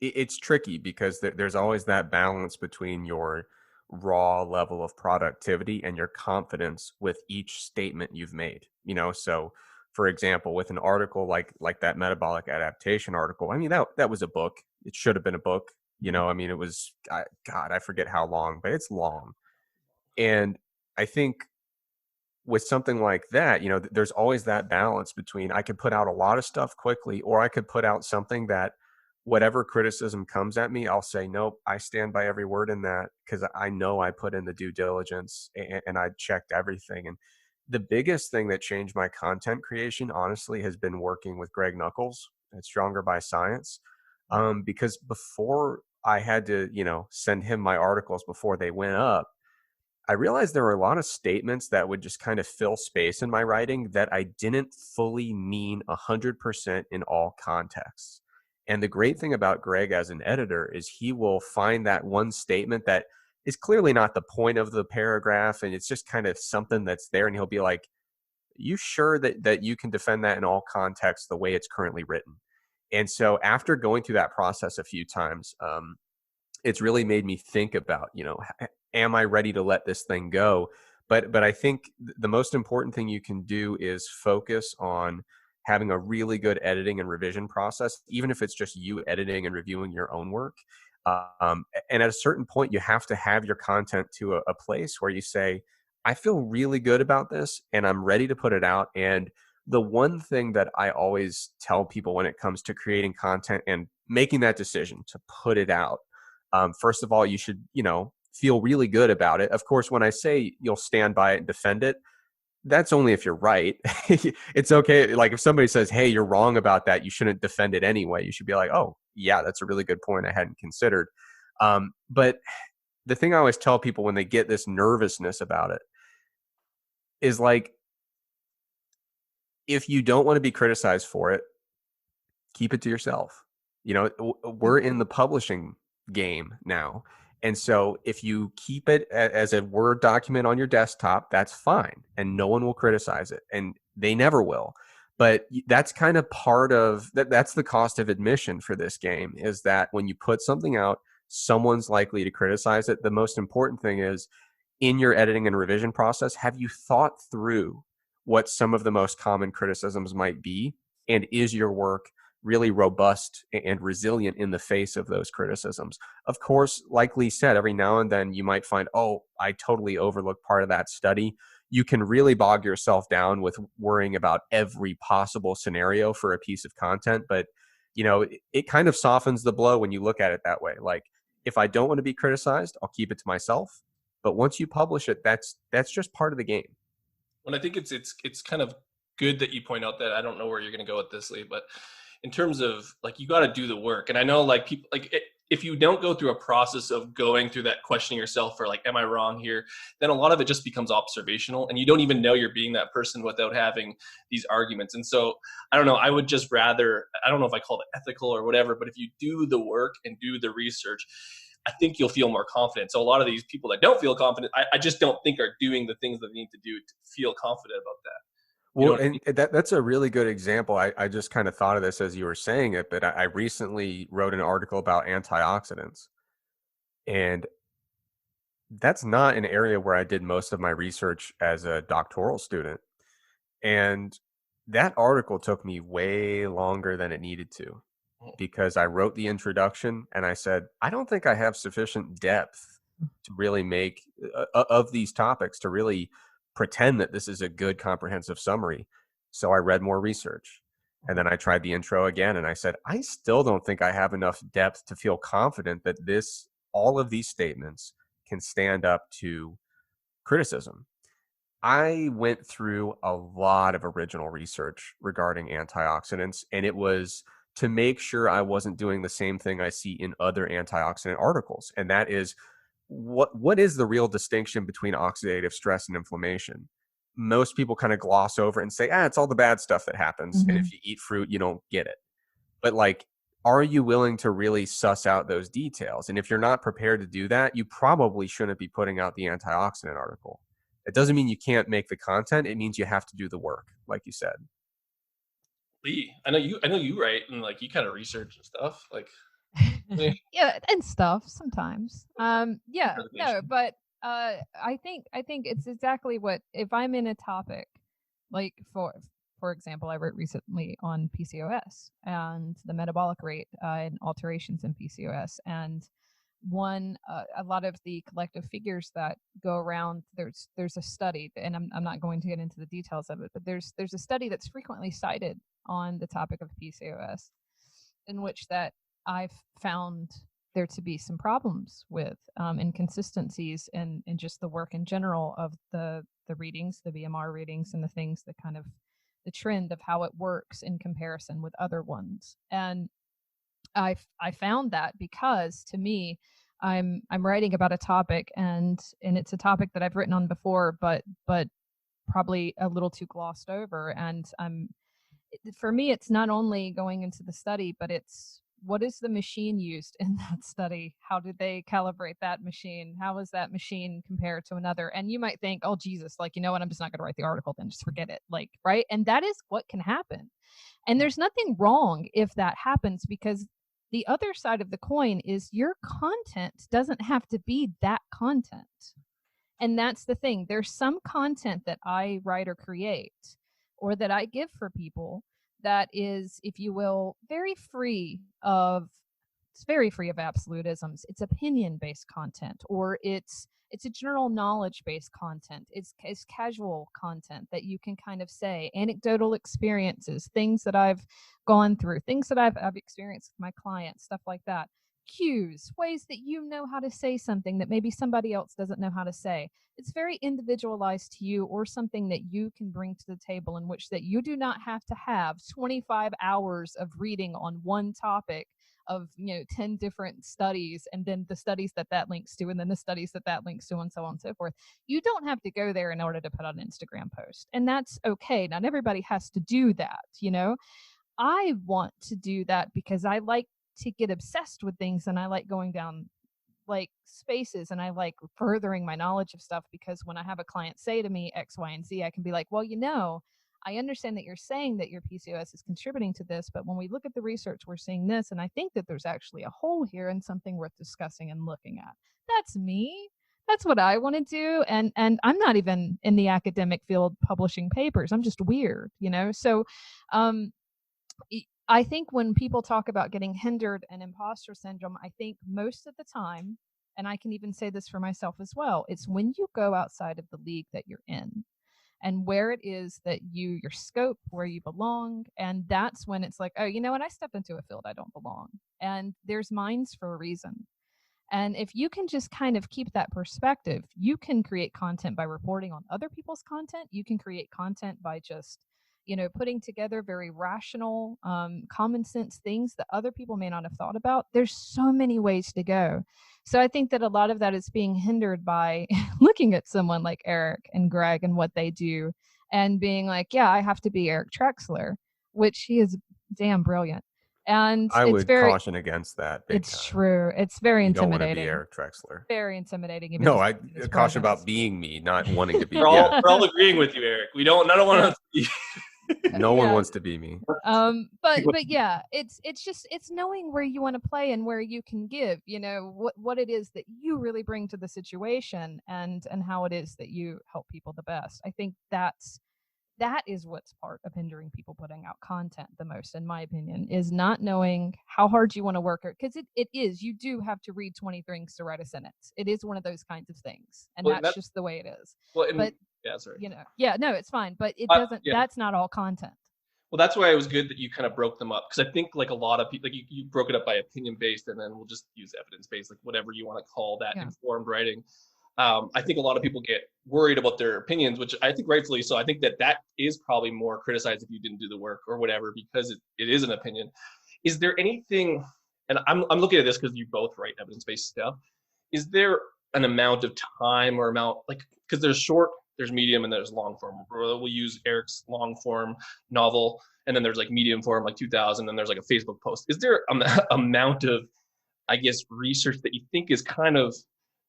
S4: it's tricky because there's always that balance between your raw level of productivity and your confidence with each statement you've made. So for example, with an article like that metabolic adaptation article, I mean, that was a book. It should have been a book. I mean, it was, God, I forget how long, but it's long. And I think with something like that, there's always that balance between, I could put out a lot of stuff quickly, or I could put out something that, whatever criticism comes at me, I'll say, nope, I stand by every word in that, because I know I put in the due diligence and I checked everything. And the biggest thing that changed my content creation, honestly, has been working with Greg Nuckols at Stronger by Science. Because before I had to, send him my articles before they went up, I realized there were a lot of statements that would just kind of fill space in my writing that I didn't fully mean 100% in all contexts. And the great thing about Greg as an editor is he will find that one statement that is clearly not the point of the paragraph, and it's just kind of something that's there, and he'll be like, you sure that you can defend that in all contexts the way it's currently written? And so after going through that process a few times, it's really made me think about, am I ready to let this thing go? But I think the most important thing you can do is focus on having a really good editing and revision process, even if it's just you editing and reviewing your own work. And at a certain point, you have to have your content to a place where you say, I feel really good about this and I'm ready to put it out. And the one thing that I always tell people when it comes to creating content and making that decision to put it out, first of all, you should, feel really good about it. Of course, when I say you'll stand by it and defend it, that's only if you're right. It's okay. Like if somebody says, hey, you're wrong about that, you shouldn't defend it anyway. You should be like, oh yeah, that's a really good point I hadn't considered. But the thing I always tell people when they get this nervousness about it is like, if you don't want to be criticized for it, keep it to yourself. We're in the publishing game now. And so if you keep it as a Word document on your desktop, that's fine. And no one will criticize it. And they never will. But that's kind of part of that. That's the cost of admission for this game, is that when you put something out, someone's likely to criticize it. The most important thing is, in your editing and revision process, have you thought through what some of the most common criticisms might be? And is your work really robust and resilient in the face of those criticisms? Of course, like Leigh said, every now and then you might find, oh, I totally overlooked part of that study. You can really bog yourself down with worrying about every possible scenario for a piece of content. But, it kind of softens the blow when you look at it that way. Like, if I don't want to be criticized, I'll keep it to myself. But once you publish it, that's just part of the game.
S3: Well, I think it's kind of good that you point out that. I don't know where you're going to go with this, Leigh, but in terms of like, you got to do the work. And I know like people like if you don't go through a process of going through that, questioning yourself for like, am I wrong here? Then a lot of it just becomes observational, and you don't even know you're being that person without having these arguments. And so I don't know, I would just rather, I don't know if I call it ethical or whatever, but if you do the work and do the research, I think you'll feel more confident. So a lot of these people that don't feel confident, I just don't think are doing the things that they need to do to feel confident about that.
S4: Well, and that's a really good example. I just kind of thought of this as you were saying it, but I recently wrote an article about antioxidants. And that's not an area where I did most of my research as a doctoral student. And that article took me way longer than it needed to, because I wrote the introduction and I said, I don't think I have sufficient depth to really make of these topics to really pretend that this is a good comprehensive summary. So I read more research, and then I tried the intro again, and I said, I still don't think I have enough depth to feel confident that all of these statements can stand up to criticism. I went through a lot of original research regarding antioxidants, and it was to make sure I wasn't doing the same thing I see in other antioxidant articles. And that is, what is the real distinction between oxidative stress and inflammation? Most people kind of gloss over and say, it's all the bad stuff that happens. And if you eat fruit, you don't get it. But like, are you willing to really suss out those details? And if you're not prepared to do that, you probably shouldn't be putting out the antioxidant article. It doesn't mean you can't make the content. It means you have to do the work, like you said.
S3: Leigh, I know you write, and like you kind of research and stuff. Like,
S5: yeah, and stuff sometimes. Yeah, no, but I think it's exactly what, if I'm in a topic, like for example, I wrote recently on PCOS and the metabolic rate and alterations in PCOS, and a lot of the collective figures that go around. There's a study, and I'm not going to get into the details of it, but there's a study that's frequently cited on the topic of PCOS, in which that I've found there to be some problems with inconsistencies in just the work in general of the readings, the BMR readings, and the things that kind of the trend of how it works in comparison with other ones. And I found that because, to me, I'm writing about a topic, and it's a topic that I've written on before, but probably a little too glossed over. And for me, it's not only going into the study, but it's, what is the machine used in that study? How did they calibrate that machine? How is that machine compared to another? And you might think, oh, Jesus, like, you know what, I'm just not going to write the article, then just forget it. Like, right? And that is what can happen. And there's nothing wrong if that happens, because the other side of the coin is your content doesn't have to be that content. And that's the thing. There's some content that I write or create, or that I give for people, that is, if you will, very free of absolutisms. It's opinion-based content, or it's a general knowledge-based content. It's casual content that you can kind of say, anecdotal experiences, things that I've gone through, things that I've experienced with my clients, stuff like that. Cues, ways that you know how to say something that maybe somebody else doesn't know how to say. It's very individualized to you, or something that you can bring to the table, in which that you do not have to have 25 hours of reading on one topic of 10 different studies, and then the studies that links to, and then the studies that links to, and so on and so forth. You don't have to go there in order to put out an Instagram post, and that's okay. Not everybody has to do that. I want to do that because I like to get obsessed with things, and I like going down like spaces, and I like furthering my knowledge of stuff, because when I have a client say to me X, Y, and Z, I can be like, well, I understand that you're saying that your PCOS is contributing to this, but when we look at the research, we're seeing this, and I think that there's actually a hole here and something worth discussing and looking at. That's me. That's what I want to do. And I'm not even in the academic field publishing papers. I'm just weird, So I think when people talk about getting hindered and imposter syndrome, I think most of the time, and I can even say this for myself as well, it's when you go outside of the league that you're in and where it is that your scope, where you belong. And that's when it's like, oh, you know what? I stepped into a field I don't belong. And there's minds for a reason. And if you can just kind of keep that perspective, you can create content by reporting on other people's content. You can create content by just, putting together very rational, common sense things that other people may not have thought about. There's so many ways to go. So I think that a lot of that is being hindered by looking at someone like Eric and Greg and what they do and being like, yeah, I have to be Eric Trexler, which he is damn brilliant. And
S4: I
S5: it's
S4: would
S5: very,
S4: caution against that. Big
S5: it's
S4: time.
S5: true. It's very
S4: You don't want to be
S5: intimidating.
S4: Eric Trexler.
S5: Very intimidating. Even
S4: No,
S5: just
S4: I
S5: his
S4: caution about
S5: presence.
S4: being me, not wanting to be.
S3: We're all agreeing with you, Eric. I don't want
S5: Yeah.
S3: to be.
S4: No one
S5: Yeah.
S4: wants to be me.
S5: But yeah, it's knowing where you want to play and where you can give, what it is that you really bring to the situation, and how it is that you help people the best. I think that is what's part of hindering people putting out content the most, in my opinion, is not knowing how hard you want to work it. Because it is, you do have to read 20 things to write a sentence. It is one of those kinds of things. And that's just the way it is. But,
S3: yeah, sorry.
S5: No, it's fine. But it doesn't, that's not all content.
S3: Well, that's why it was good that you kind of broke them up. Because I think like a lot of people, like you broke it up by opinion-based, and then we'll just use evidence-based, like whatever you want to call that, informed writing. I think a lot of people get worried about their opinions, which I think rightfully so. I think that is probably more criticized if you didn't do the work or whatever, because it is an opinion. Is there anything, and I'm looking at this because you both write evidence-based stuff, is there an amount of time or amount, like, because there's short, there's medium, and there's long form. We'll use Eric's long form novel, and then there's like medium form, like 2000, and there's like a Facebook post. Is there an amount of, I guess, research that you think is kind of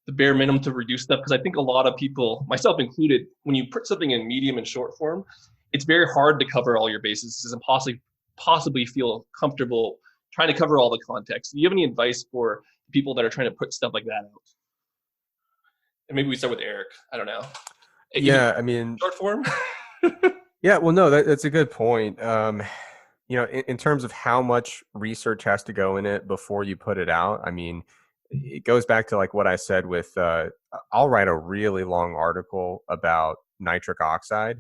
S3: the bare minimum to reduce stuff? Because I think a lot of people, myself included, when you put something in medium and short form, it's very hard to cover all your bases. It's possibly feel comfortable trying to cover all the context. Do you have any advice for people that are trying to put stuff like that out? And maybe we start with Eric. I don't know.
S4: Yeah, I mean,
S3: short form.
S4: Yeah, well, no, that's a good point. In terms of how much research has to go in it before you put it out, I mean, it goes back to like what I said with, I'll write a really long article about nitric oxide,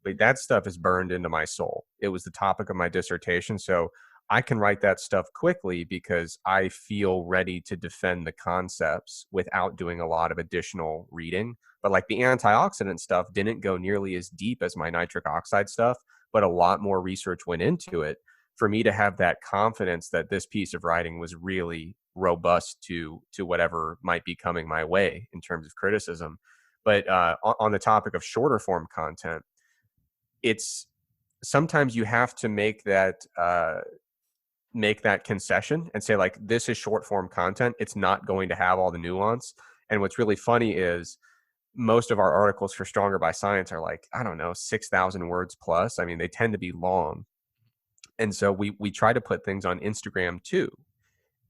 S4: but that stuff is burned into my soul. It was the topic of my dissertation. So I can write that stuff quickly because I feel ready to defend the concepts without doing a lot of additional reading. But like the antioxidant stuff didn't go nearly as deep as my nitric oxide stuff, but a lot more research went into it for me to have that confidence that this piece of writing was really robust to whatever might be coming my way in terms of criticism. But on the topic of shorter form content, it's sometimes you have to make that concession and say, like, this is short form content. It's not going to have all the nuance. And what's really funny is most of our articles for Stronger by Science are like, I don't know, 6,000 words plus. I mean, they tend to be long. And so we try to put things on Instagram too.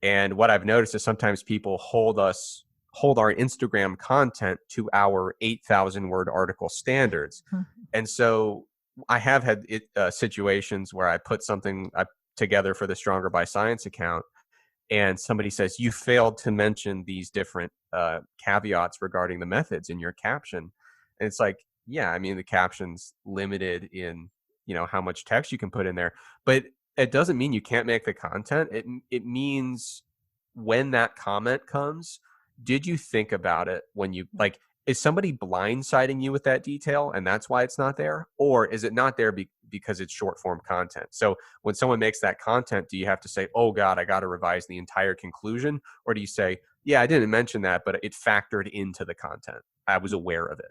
S4: And what I've noticed is sometimes people hold our Instagram content to our 8,000 word article standards. And so I have had situations where I put something together for the Stronger by Science account, and somebody says, you failed to mention these different caveats regarding the methods in your caption. And it's like, yeah, I mean, the caption's limited in, how much text you can put in there, but it doesn't mean you can't make the content. It means when that comment comes, did you think about it when you, like, is somebody blindsiding you with that detail and that's why it's not there? Or is it not there because it's short form content? So when someone makes that content, do you have to say, oh God, I got to revise the entire conclusion? Or do you say, yeah, I didn't mention that, but it factored into the content. I was aware of it.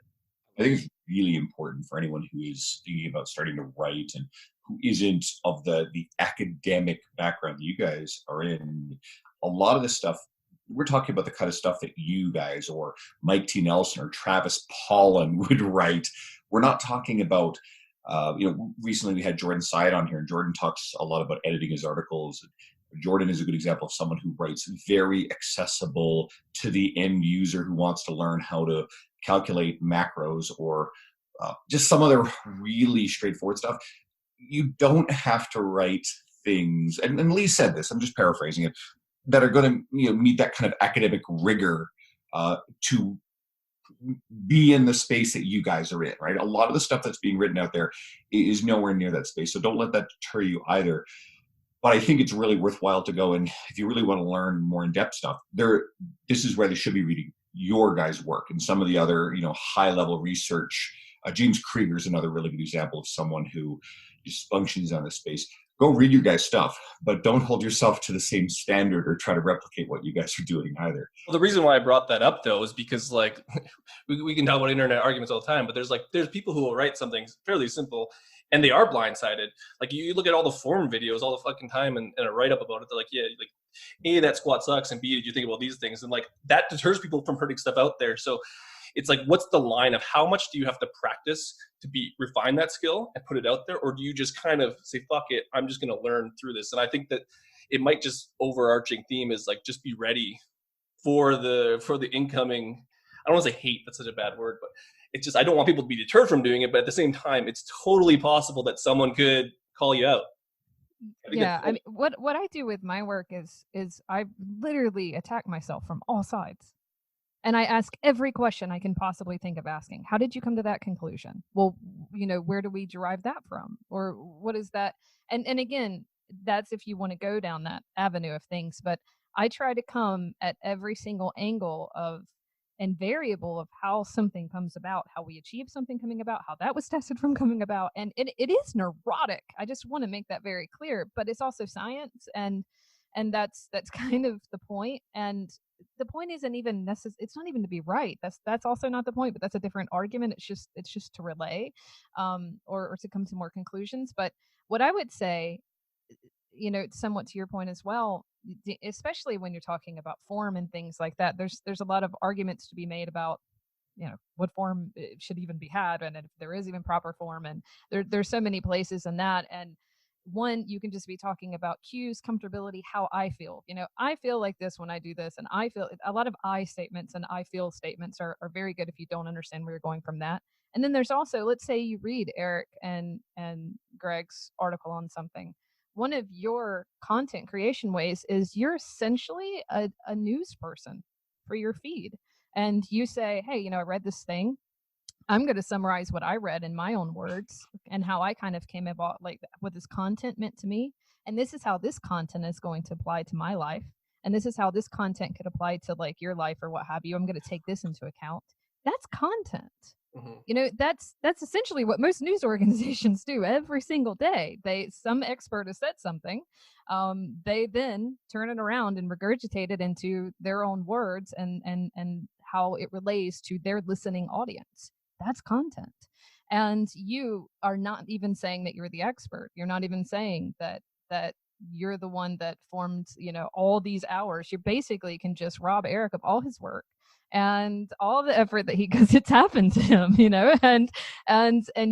S2: I think it's really important for anyone who is thinking about starting to write and who isn't of the academic background that you guys are in. A lot of this stuff we're talking about the kind of stuff that you guys or Mike T. Nelson or Travis Pollan would write. We're not talking about, recently we had Jordan Syed on here, and Jordan talks a lot about editing his articles. Jordan is a good example of someone who writes very accessible to the end user who wants to learn how to calculate macros or just some other really straightforward stuff. You don't have to write things, and Leigh said this, I'm just paraphrasing it, that are going to meet that kind of academic rigor to be in the space that you guys are in, right? A lot of the stuff that's being written out there is nowhere near that space, so don't let that deter you either. But I think it's really worthwhile to go, and if you really want to learn more in-depth stuff, this is where they should be reading your guys' work and some of the other, high-level research. James Krieger is another really good example of someone who just functions on this space. Go read your guys' stuff, but don't hold yourself to the same standard or try to replicate what you guys are doing either.
S3: Well, the reason why I brought that up, though, is because, like, we can talk about internet arguments all the time, but there's people who will write something fairly simple, and they are blindsided. Like, you look at all the forum videos all the fucking time and a write-up about it, they're like, yeah, like, A, that squat sucks, and B, did you think about these things? And, like, that deters people from putting stuff out there. So it's like, what's the line of how much do you have to practice to refine that skill and put it out there? Or do you just kind of say, fuck it, I'm just going to learn through this? And I think that it might just overarching theme is like, just be ready for the incoming, I don't want to say hate, that's such a bad word, but it's just, I don't want people to be deterred from doing it. But at the same time, it's totally possible that someone could call you out.
S5: Yeah, I mean, what I do with my work is I literally attack myself from all sides. And I ask every question I can possibly think of asking. How did you come to that conclusion? Well, where do we derive that from? Or what is that? And again, that's if you want to go down that avenue of things. But I try to come at every single angle and variable of how something comes about, how we achieve something coming about, how that was tested from coming about. And it is neurotic. I just want to make that very clear. But it's also science, and that's kind of the point. And the point isn't even it's not even to be right. That's also not the point, but that's a different argument. It's just to relay or to come to more conclusions. But what I would say, somewhat to your point as well, especially when you're talking about form and things like that, there's a lot of arguments to be made about what form should even be had, and if there is even proper form, and there's so many places in that. And one, you can just be talking about cues, comfortability, how I feel. I feel like this when I do this, and I feel a lot of I statements and I feel statements are very good if you don't understand where you're going from that. And then there's also, let's say you read Eric and Greg's article on something. One of your content creation ways is you're essentially a news person for your feed. And you say, hey, I read this thing. I'm going to summarize what I read in my own words and how I kind of came about, like, what this content meant to me. And this is how this content is going to apply to my life. And this is how this content could apply to, like, your life or what have you. I'm going to take this into account. That's content. Mm-hmm. That's essentially what most news organizations do every single day. Some expert has said something. They then turn it around and regurgitate it into their own words and how it relates to their listening audience. That's content. And you are not even saying that you're the expert. You're not even saying that you're the one that formed, all these hours. You basically can just rob Eric of all his work and all the effort that because it's happened to him, and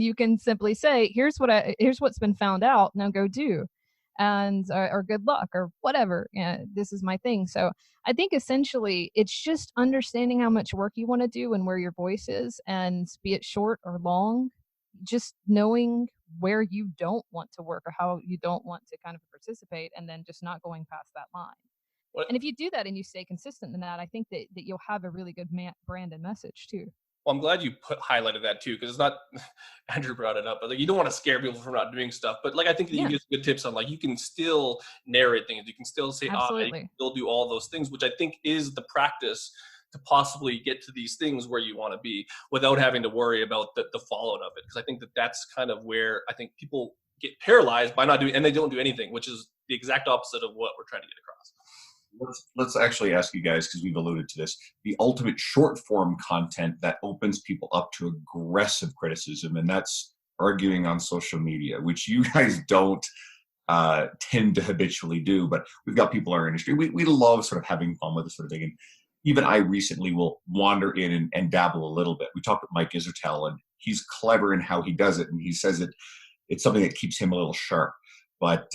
S5: you can simply say, here's what's been found out. Now go do, and or good luck or whatever. This is my thing. So I think essentially it's just understanding how much work you want to do and where your voice is, and be it short or long, just knowing where you don't want to work or how you don't want to kind of participate, and then just not going past that line. And if you do that and you stay consistent in that, I think that you'll have a really good brand and message too.
S3: Well, I'm glad you highlighted that too, because it's not, Andrew brought it up, but you don't want to scare people from not doing stuff. But I think that you get good tips on, you can still narrate things. You can still say, you can still do all those things, which I think is the practice to possibly get to these things where you want to be without having to worry about the fallout of it. Because I think that's kind of where I think people get paralyzed by not doing, and they don't do anything, which is the exact opposite of what we're trying to get across.
S2: Let's actually ask you guys, because we've alluded to this, the ultimate short form content that opens people up to aggressive criticism, and that's arguing on social media, which you guys don't tend to habitually do. But we've got people in our industry. We love sort of having fun with this sort of thing. And even I recently will wander in and dabble a little bit. We talked with Mike Isertel, and he's clever in how he does it. And he says it's something that keeps him a little sharp. But,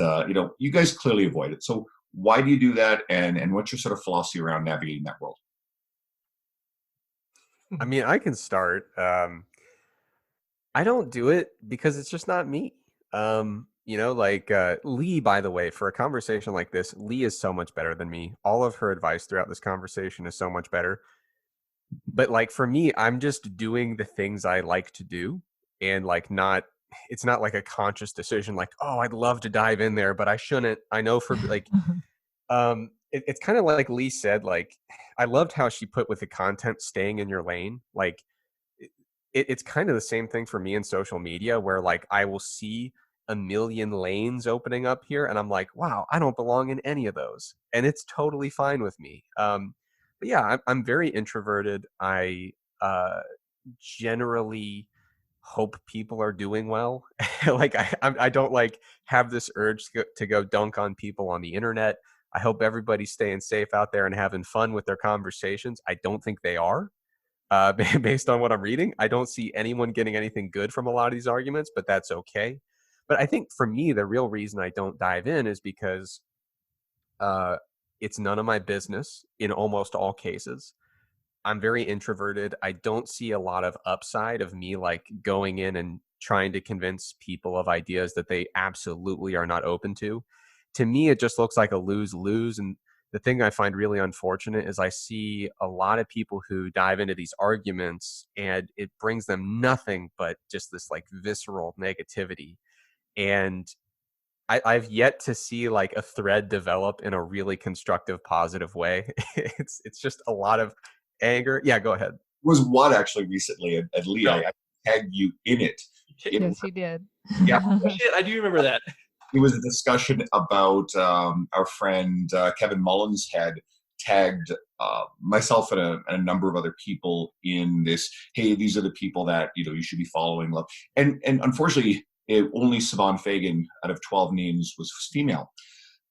S2: you guys clearly avoid it. So why do you do that? And what's your sort of philosophy around navigating that world?
S4: I mean, I can start. I don't do it because it's just not me. Leigh, by the way, for a conversation like this, Leigh is so much better than me. All of her advice throughout this conversation is so much better. But like for me, I'm just doing the things I like to do, and it's not like a conscious decision like, oh, I'd love to dive in there, but I shouldn't. I know for like it's kind of like Leigh said, like I loved how she put with the content staying in your lane. Like it's kind of the same thing for me in social media, where like I will see a million lanes opening up here and I'm like, wow, I don't belong in any of those. And it's totally fine with me. But yeah, I'm very introverted. I generally hope people are doing well. Like I don't like have this urge to go dunk on people on the internet. I hope everybody's staying safe out there and having fun with their conversations. I don't think they are. Based on what I'm reading, I don't see anyone getting anything good from a lot of these arguments, but that's okay. But I think for me, the real reason I don't dive in is because it's none of my business in almost all cases. I'm very introverted. I don't see a lot of upside of me like going in and trying to convince people of ideas that they absolutely are not open to. To me, it just looks like a lose-lose. And the thing I find really unfortunate is I see a lot of people who dive into these arguments and it brings them nothing but just this like visceral negativity. And I've yet to see like a thread develop in a really constructive, positive way. It's just a lot of anger. Yeah, go ahead.
S2: Was one actually recently, and Leigh, I tagged you in it.
S5: Yes, he did.
S2: Yeah.
S3: Shit, I do remember that.
S2: It was a discussion about our friend Kevin Mullins had tagged myself and a number of other people in this. Hey, these are the people that you should be following. Love, and unfortunately, only Siobhan Fagan out of 12 names was female.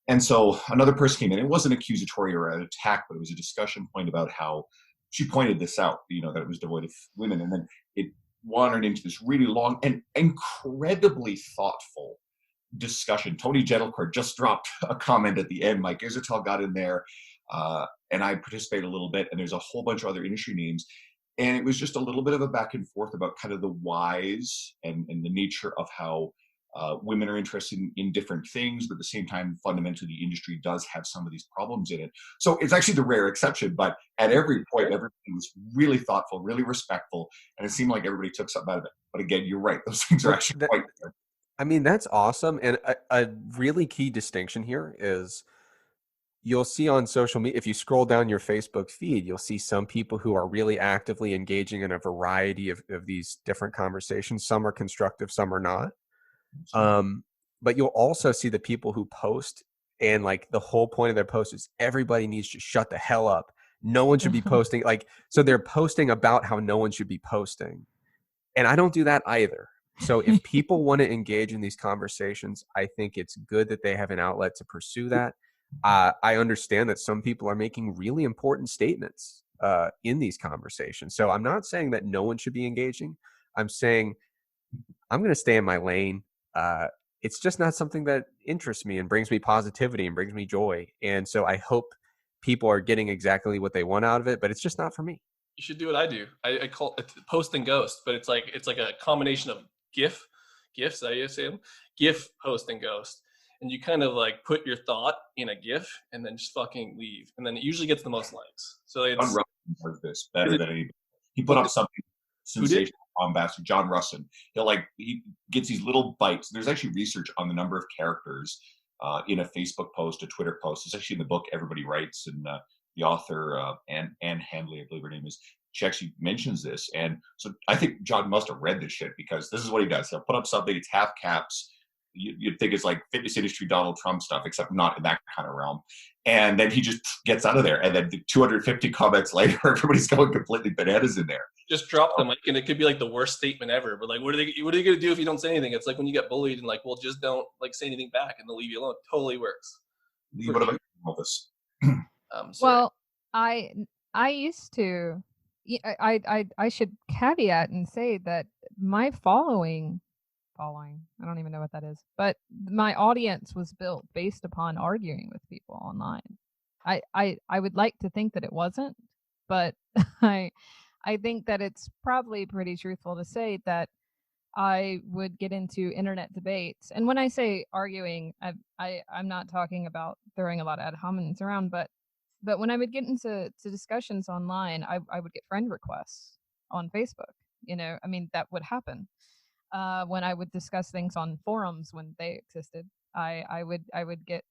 S2: And so another person came in. It wasn't accusatory or an attack, but it was a discussion point about how she pointed this out. That it was devoid of women, and then it wandered into this really long and incredibly thoughtful discussion. Tony Gentlecourt just dropped a comment at the end. Mike Isertel got in there, and I participated a little bit, and there's a whole bunch of other industry names. And it was just a little bit of a back and forth about kind of the whys and the nature of how women are interested in different things, but at the same time, fundamentally, the industry does have some of these problems in it. So it's actually the rare exception, but at every point, everybody was really thoughtful, really respectful, and it seemed like everybody took something out of it. But again, you're right. Those things are actually quite rare.
S4: I mean, that's awesome. And a really key distinction here is you'll see on social media, if you scroll down your Facebook feed, you'll see some people who are really actively engaging in a variety of these different conversations. Some are constructive, some are not. But you'll also see the people who post, and like the whole point of their post is everybody needs to shut the hell up. No one should be posting. So they're posting about how no one should be posting. And I don't do that either. So if people want to engage in these conversations, I think it's good that they have an outlet to pursue that. I understand that some people are making really important statements in these conversations. So I'm not saying that no one should be engaging. I'm saying I'm going to stay in my lane. It's just not something that interests me and brings me positivity and brings me joy. And so I hope people are getting exactly what they want out of it, but it's just not for me.
S3: You should do what I do. I call it post and ghost, but it's like a combination of GIFs, I say them, GIF, post, and ghost. And you kind of like put your thought in a GIF and then just fucking leave. And then it usually gets the most likes. So it's
S2: John Russin does this better than anybody. He put up something sensational, bombastic. John Russin. He gets these little bites. There's actually research on the number of characters in a Facebook post, a Twitter post. It's actually in the book Everybody Writes, and the author Anne Handley, I believe her name is. She actually mentions this. And so I think John must have read this shit, because this is what he does. He'll put up something, it's half caps. You'd think it's like fitness industry Donald Trump stuff, except not in that kind of realm. And then he just gets out of there. And then 250 comments later, everybody's going completely bananas in there.
S3: just drop the mic, and it could be like the worst statement ever. But like, what are they gonna do if you don't say anything? It's like when you get bullied and like, well, just don't like say anything back, and they'll leave you alone. Totally works.
S2: Leigh, what about Elvis?
S3: Sorry.
S5: Well, I used to. I should caveat and say that my following. I don't even know what that is, but my audience was built based upon arguing with people online. I would like to think that it wasn't, but I think that it's probably pretty truthful to say that I would get into internet debates. And when I say arguing, I'm not talking about throwing a lot of ad hominems around, but when I would get into discussions online, I would get friend requests on Facebook. I mean, that would happen. When I would discuss things on forums when they existed, I would get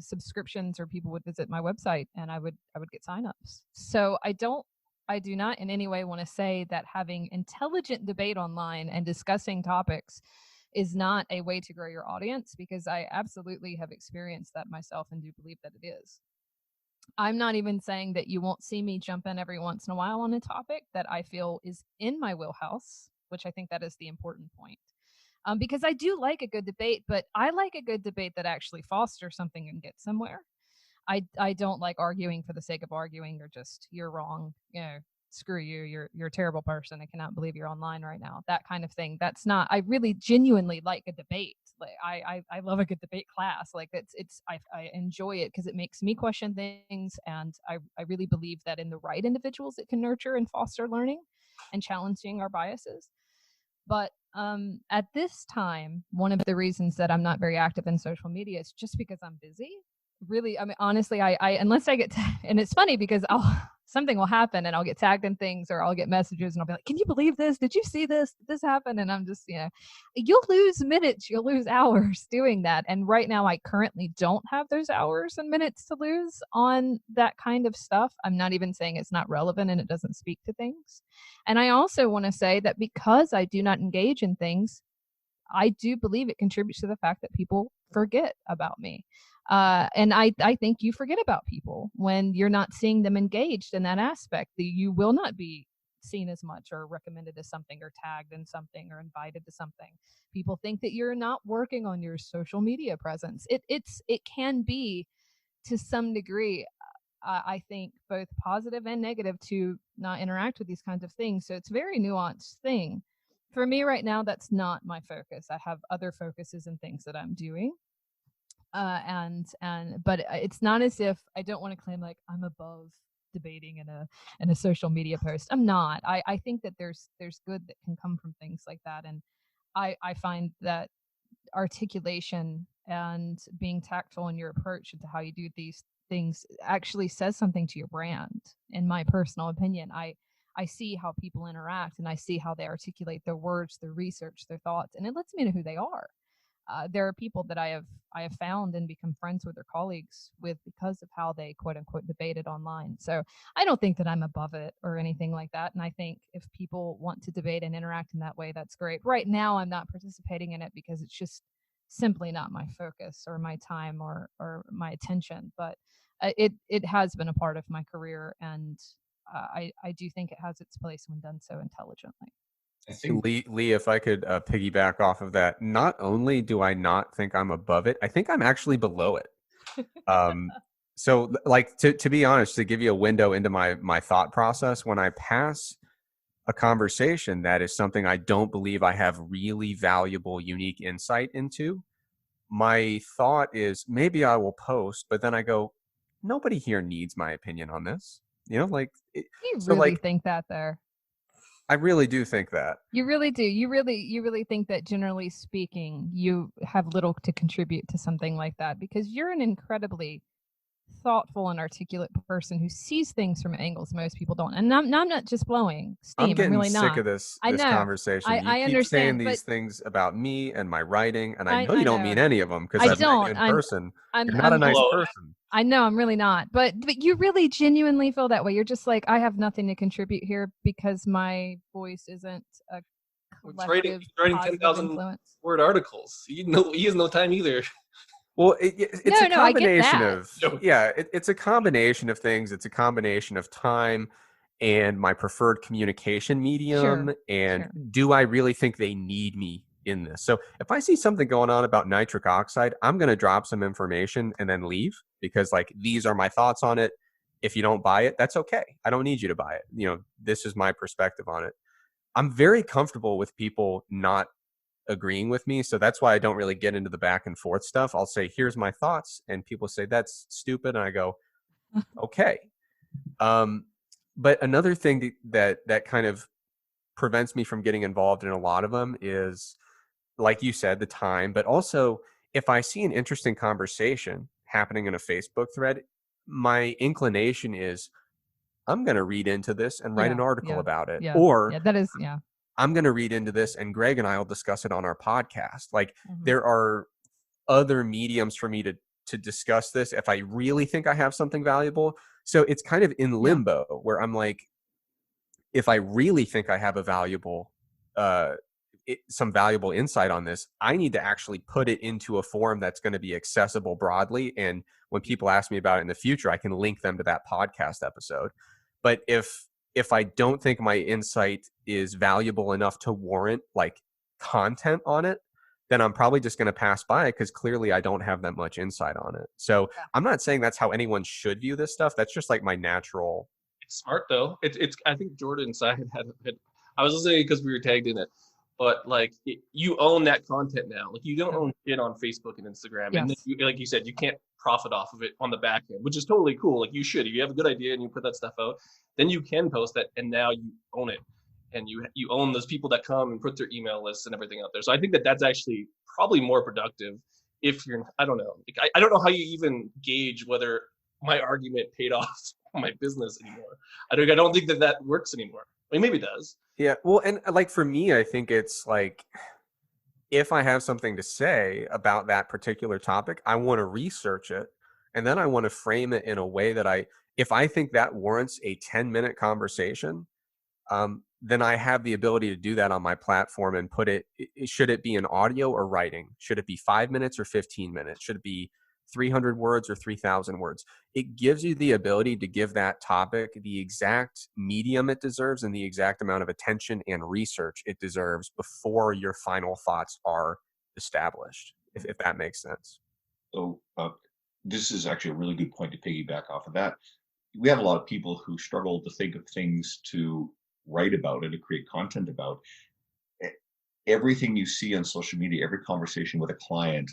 S5: subscriptions, or people would visit my website, and I would get signups. So I do not in any way want to say that having intelligent debate online and discussing topics is not a way to grow your audience, because I absolutely have experienced that myself and do believe that it is. I'm not even saying that you won't see me jump in every once in a while on a topic that I feel is in my wheelhouse, which I think that is the important point. Because I do like a good debate, but I like a good debate that actually fosters something and gets somewhere. I don't like arguing for the sake of arguing, or just you're wrong, screw you, you're a terrible person, I cannot believe you're online right now, that kind of thing. That's not. I really genuinely like a debate. Like I love a good debate class. Like I enjoy it because it makes me question things, and I really believe that in the right individuals it can nurture and foster learning and challenging our biases. But at this time, one of the reasons that I'm not very active in social media is just because I'm busy. Really, I mean, honestly, I unless I get and it's funny because something will happen and I'll get tagged in things, or I'll get messages and I'll be like, can you believe this? Did you see this? Did this happen? And I'm just, you'll lose minutes, you'll lose hours doing that. And right now I currently don't have those hours and minutes to lose on that kind of stuff. I'm not even saying it's not relevant and it doesn't speak to things. And I also want to say that because I do not engage in things, I do believe it contributes to the fact that people forget about me. And I think you forget about people when you're not seeing them engaged in that aspect. You will not be seen as much, or recommended to something, or tagged in something, or invited to something. People think that you're not working on your social media presence. It can be, to some degree, I think, both positive and negative to not interact with these kinds of things. So it's a very nuanced thing. For me right now, that's not my focus. I have other focuses and things that I'm doing. But it's not as if I don't want to claim like I'm above debating in a social media post. I'm not. I think that there's good that can come from things like that. And I find that articulation and being tactful in your approach into how you do these things actually says something to your brand. In my personal opinion, I see how people interact, and I see how they articulate their words, their research, their thoughts, and it lets me know who they are. There are people that I have found and become friends with, or colleagues with, because of how they quote unquote debated online. So I don't think that I'm above it or anything like that. And I think if people want to debate and interact in that way, that's great. Right now, I'm not participating in it because it's just simply not my focus or my time or my attention. But it has been a part of my career, and I do think it has its place when done so intelligently.
S2: I think
S4: Leigh, if I could piggyback off of that, not only do I not think I'm above it, I think I'm actually below it. So, like, to be honest, to give you a window into my thought process, when I pass a conversation that is something I don't believe I have really valuable, unique insight into, my thought is maybe I will post, but then I go, nobody here needs my opinion on this. You really
S5: think that there?
S4: I really do think that.
S5: You really do. You really think that, generally speaking, you have little to contribute to something like that, because you're an incredibly thoughtful and articulate person who sees things from angles most people don't. And I'm not just blowing steam.
S4: I'm getting
S5: really
S4: sick
S5: not.
S4: of this
S5: I know.
S4: conversation. You
S5: I
S4: keep
S5: understand,
S4: saying these things about me and my writing, and I know
S5: I
S4: you don't
S5: know.
S4: mean any of them, because
S5: I
S4: I've
S5: don't.
S4: met you in person. You're not
S5: I'm
S4: a nice
S3: just-
S4: person.
S5: I know I'm really not, but you really genuinely feel that way. You're just like, I have nothing to contribute here because my voice isn't a collective
S3: writing
S5: positive
S3: 10,000
S5: influence.
S3: word articles. He has no time either.
S4: Well, it's a
S5: No, I get
S4: combination
S5: that.
S4: of it's a combination of things. It's a combination of time, and my preferred communication medium, and do I really think they need me in this? So if I see something going on about nitric oxide, I'm going to drop some information and then leave, because like, these are my thoughts on it. If you don't buy it, that's okay. I don't need you to buy it. You know, this is my perspective on it. I'm very comfortable with people not agreeing with me. So that's why I don't really get into the back and forth stuff. I'll say, here's my thoughts. And people say, that's stupid. And I go, okay. But another thing that kind of prevents me from getting involved in a lot of them is, like you said, the time, but also if I see an interesting conversation happening in a Facebook thread, my inclination is, I'm going to read into this and write an article about it. Or
S5: that is,
S4: I'm going to read into this and Greg and I will discuss it on our podcast. Like, there are other mediums for me to discuss this if I really think I have something valuable. So it's kind of in limbo where I'm like, if I really think I have a valuable, some valuable insight on this, I need to actually put it into a form that's going to be accessible broadly. And when people ask me about it in the future, I can link them to that podcast episode. But if I don't think my insight is valuable enough to warrant like content on it, then I'm probably just going to pass by, because clearly I don't have that much insight on it. So I'm not saying that's how anyone should view this stuff. That's just like my natural.
S3: It's smart though. It's I think Jordan Side had I was listening because we were tagged in it, but like you own that content now. Like, you don't own it on Facebook and Instagram, and then like you said, you can't profit off of it on the back end, which is totally cool. Like, you should. If you have a good idea and you put that stuff out, then you can post that, and now you own it. And you own those people that come and put their email lists and everything out there. So I think that's actually probably more productive if you're, I don't know. Like, I don't know how you even gauge whether my argument paid off my business anymore. I don't think that works anymore. I mean, maybe it does.
S4: Yeah. Well, and like for me, I think it's like, if I have something to say about that particular topic, I want to research it. And then I want to frame it in a way that if I think that warrants a 10-minute conversation, then I have the ability to do that on my platform and put it, should it be in audio or writing? Should it be 5 minutes or 15 minutes? Should it be 300 words or 3,000 words? It gives you the ability to give that topic the exact medium it deserves and the exact amount of attention and research it deserves before your final thoughts are established, if that makes sense.
S2: So this is actually a really good point to piggyback off of that. We have a lot of people who struggle to think of things to write about and to create content about. Everything you see on social media, every conversation with a client,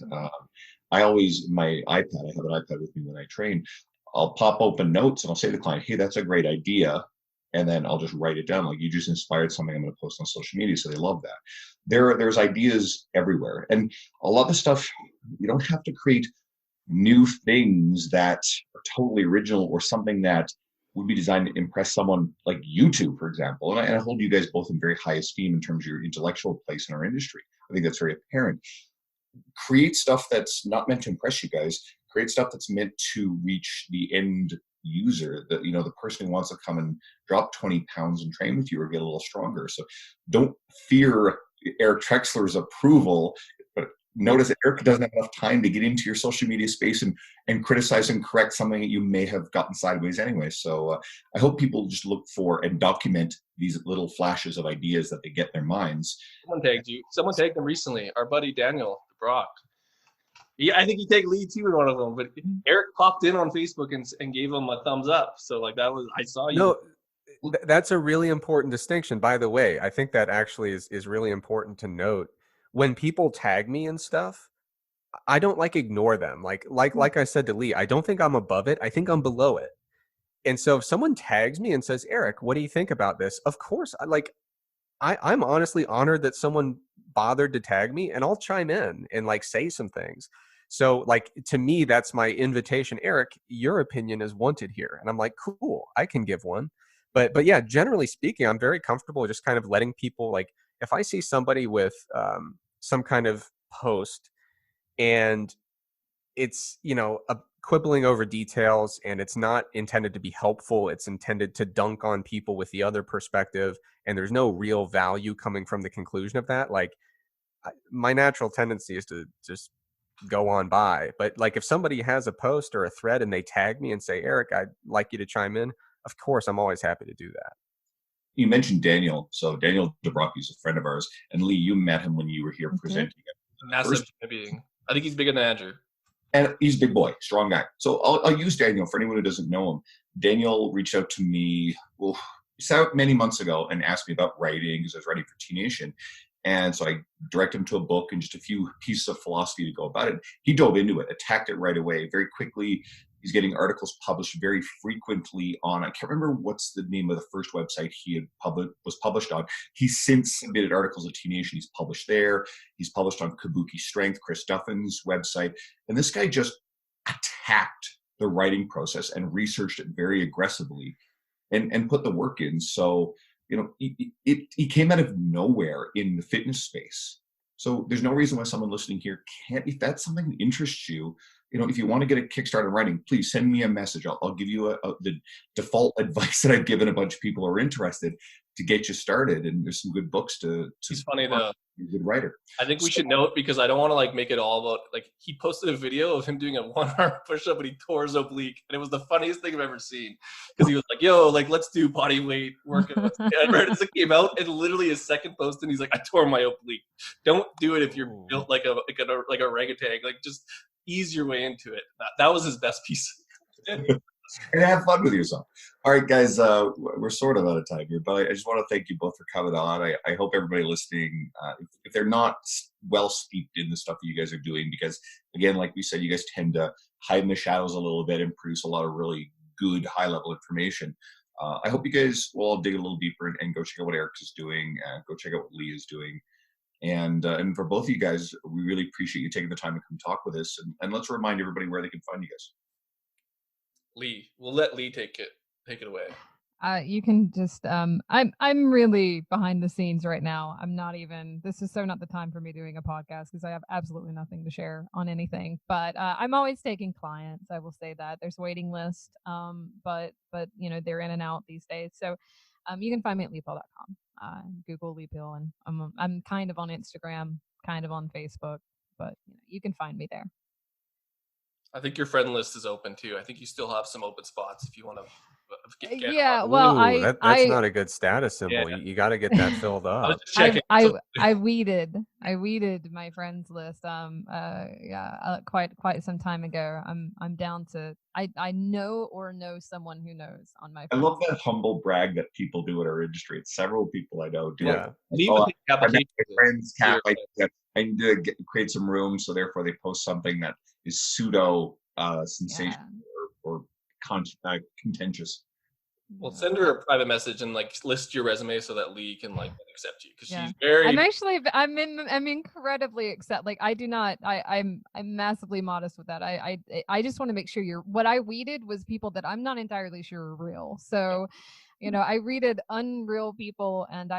S2: I always, my iPad, I have an iPad with me when I train, I'll pop open notes and I'll say to the client, hey, that's a great idea. And then I'll just write it down. Like, you just inspired something I'm going to post on social media. So they love that. There's ideas everywhere. And a lot of the stuff, you don't have to create new things that are totally original or something that would be designed to impress someone like you two, for example. And I hold you guys both in very high esteem in terms of your intellectual place in our industry. I think that's very apparent. Create stuff that's not meant to impress you guys. Create stuff that's meant to reach the end user, the person who wants to come and drop 20 pounds and train with you or get a little stronger. So don't fear Eric Trexler's approval, but notice that Eric doesn't have enough time to get into your social media space and criticize and correct something that you may have gotten sideways anyway. So I hope people just look for and document these little flashes of ideas that they get in their minds.
S3: Someone tagged them recently. Our buddy Daniel Brock. Yeah, I think he tagged Leigh too in one of them. But Eric popped in on Facebook and gave him a thumbs up. So like, that was, I saw you.
S4: No, that's a really important distinction, by the way. I think that actually is really important to note. When people tag me and stuff, I don't like ignore them. Like I said to Leigh, I don't think I'm above it. I think I'm below it. And so if someone tags me and says, Eric, what do you think about this? Of course, I'm honestly honored that someone bothered to tag me, and I'll chime in and like say some things. So like, to me, that's my invitation. Eric, your opinion is wanted here. And I'm like, cool, I can give one. But yeah, generally speaking, I'm very comfortable just kind of letting people, like, if I see somebody with some kind of post and it's, quibbling over details and it's not intended to be helpful, it's intended to dunk on people with the other perspective, and there's no real value coming from the conclusion of that, like, my natural tendency is to just go on by. But like, if somebody has a post or a thread and they tag me and say, Eric, I'd like you to chime in, of course, I'm always happy to do that.
S2: You mentioned Daniel. So Daniel DeBrock is a friend of ours. And Leigh, you met him when you were here presenting it.
S3: Massive being. I think he's bigger than Andrew.
S2: And he's a big boy, strong guy. So I'll use Daniel for anyone who doesn't know him. Daniel reached out to me many months ago and asked me about writing because I was writing for T Nation. And so I directed him to a book and just a few pieces of philosophy to go about it. He dove into it, attacked it right away, very quickly. He's getting articles published very frequently on, I can't remember what's the name of the first website he had was published on. He's since submitted articles at T Nation. He's published there. He's published on Kabuki Strength, Chris Duffin's website. And this guy just attacked the writing process and researched it very aggressively and put the work in. So, you know, he came out of nowhere in the fitness space. So there's no reason why someone listening here can't, if that's something that interests you, you know, if you want to get a kickstart in writing, please send me a message. I'll give you the default advice that I've given a bunch of people who are interested to get you started. And there's some good books to
S3: He's funny though.
S2: You're a good writer.
S3: I think we should note, because I don't want to like make it all about, like, he posted a video of him doing a 1-arm push-up and he tore his oblique, and it was the funniest thing I've ever seen, because he was like, yo, like, let's do body weight workouts. And right as it came out, and literally his second post, and he's like, I tore my oblique. Don't do it if you're built like a orangutan. Like, just ease your way into it. That was his best piece.
S2: And have fun with yourself. All right, guys, we're sort of out of time here, but I just want to thank you both for coming on. I hope everybody listening, if they're not well steeped in the stuff that you guys are doing, because again, like we said, you guys tend to hide in the shadows a little bit and produce a lot of really good high-level information. I hope you guys will all dig a little deeper and go check out what Eric is doing, go check out what Leigh is doing. And for both of you guys, we really appreciate you taking the time to come talk with us. And let's remind everybody where they can find you guys.
S3: Leigh, we'll let Leigh take it away.
S5: You can just I'm really behind the scenes right now. I'm not even, this is so not the time for me doing a podcast because I have absolutely nothing to share on anything. But I'm always taking clients. I will say that there's a waiting list. But you know, they're in and out these days. So you can find me at leigh.com. Google Leigh Peele, and I'm kind of on Instagram, kind of on Facebook, but you can find me there.
S3: I think your friend list is open too. I think you still have some open spots if you want to get
S5: yeah,
S3: on.
S5: well,
S4: Ooh, that's not a good status symbol. Yeah. You got to get that filled up.
S3: I was just checking.
S5: I weeded my friends list quite some time ago. I'm down to I know someone who knows on my
S2: I love that humble brag that people do in our industry. It's several people I know do.
S4: Yeah.
S2: I met my friends I need to create some room, so therefore they post something that is pseudo sensational or contentious.
S3: Well, send her a private message and like list your resume so that Leigh can like accept you, because she's very.
S5: I'm incredibly I'm massively modest with that. I just want to make sure what I weeded was people that I'm not entirely sure are real. So, I weeded unreal people, and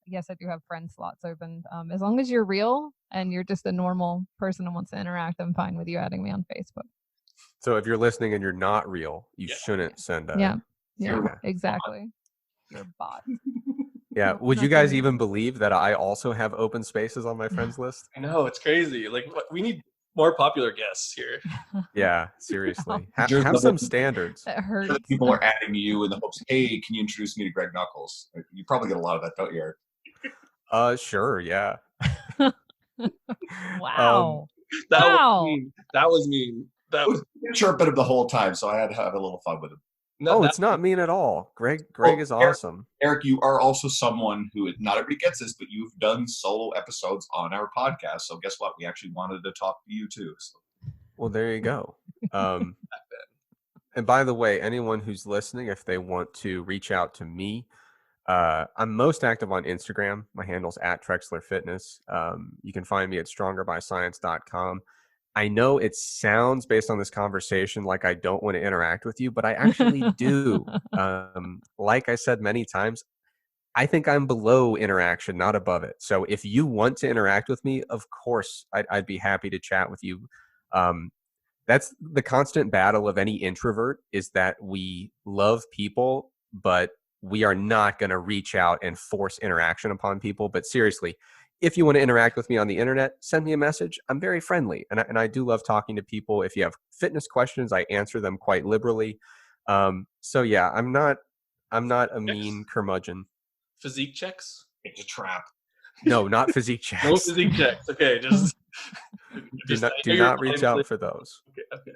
S5: yes, I do have friend slots open. As long as you're real and you're just a normal person who wants to interact, I'm fine with you adding me on Facebook.
S4: So if you're listening and you're not real, you shouldn't send a...
S5: Yeah, exactly. You're a bot.
S4: Yeah. Would you guys even believe that I also have open spaces on my friends list?
S3: I know, it's crazy. Like, we need more popular guests here.
S4: Yeah, seriously. Have some standards.
S5: That hurts.
S2: People are adding you in the hopes, hey, can you introduce me to Greg Knuckles? You probably get a lot of that, don't you, Eric?
S4: Sure, yeah.
S5: Wow.
S3: That was mean. That was
S2: chirping him the whole time, so I had to have a little fun with him.
S4: It's not mean at all. Greg is awesome.
S2: Eric, you are also someone who, not everybody gets this, but you've done solo episodes on our podcast. So guess what? We actually wanted to talk to you too. So.
S4: Well, there you go. And by the way, anyone who's listening, if they want to reach out to me, I'm most active on Instagram. My handle's @TrexlerFitness. You can find me at strongerbyscience.com. I know it sounds, based on this conversation, like I don't want to interact with you, but I actually do. Like I said many times, I think I'm below interaction, not above it. So if you want to interact with me, of course, I'd be happy to chat with you. That's the constant battle of any introvert, is that we love people, but we are not going to reach out and force interaction upon people. But seriously, if you want to interact with me on the internet, send me a message. I'm very friendly, and I do love talking to people. If you have fitness questions, I answer them quite liberally. So yeah, I'm not a mean curmudgeon.
S3: Physique checks?
S2: It's a trap.
S4: No, not physique checks.
S3: No physique checks. Okay, just
S4: do not reach out for those.
S3: Okay.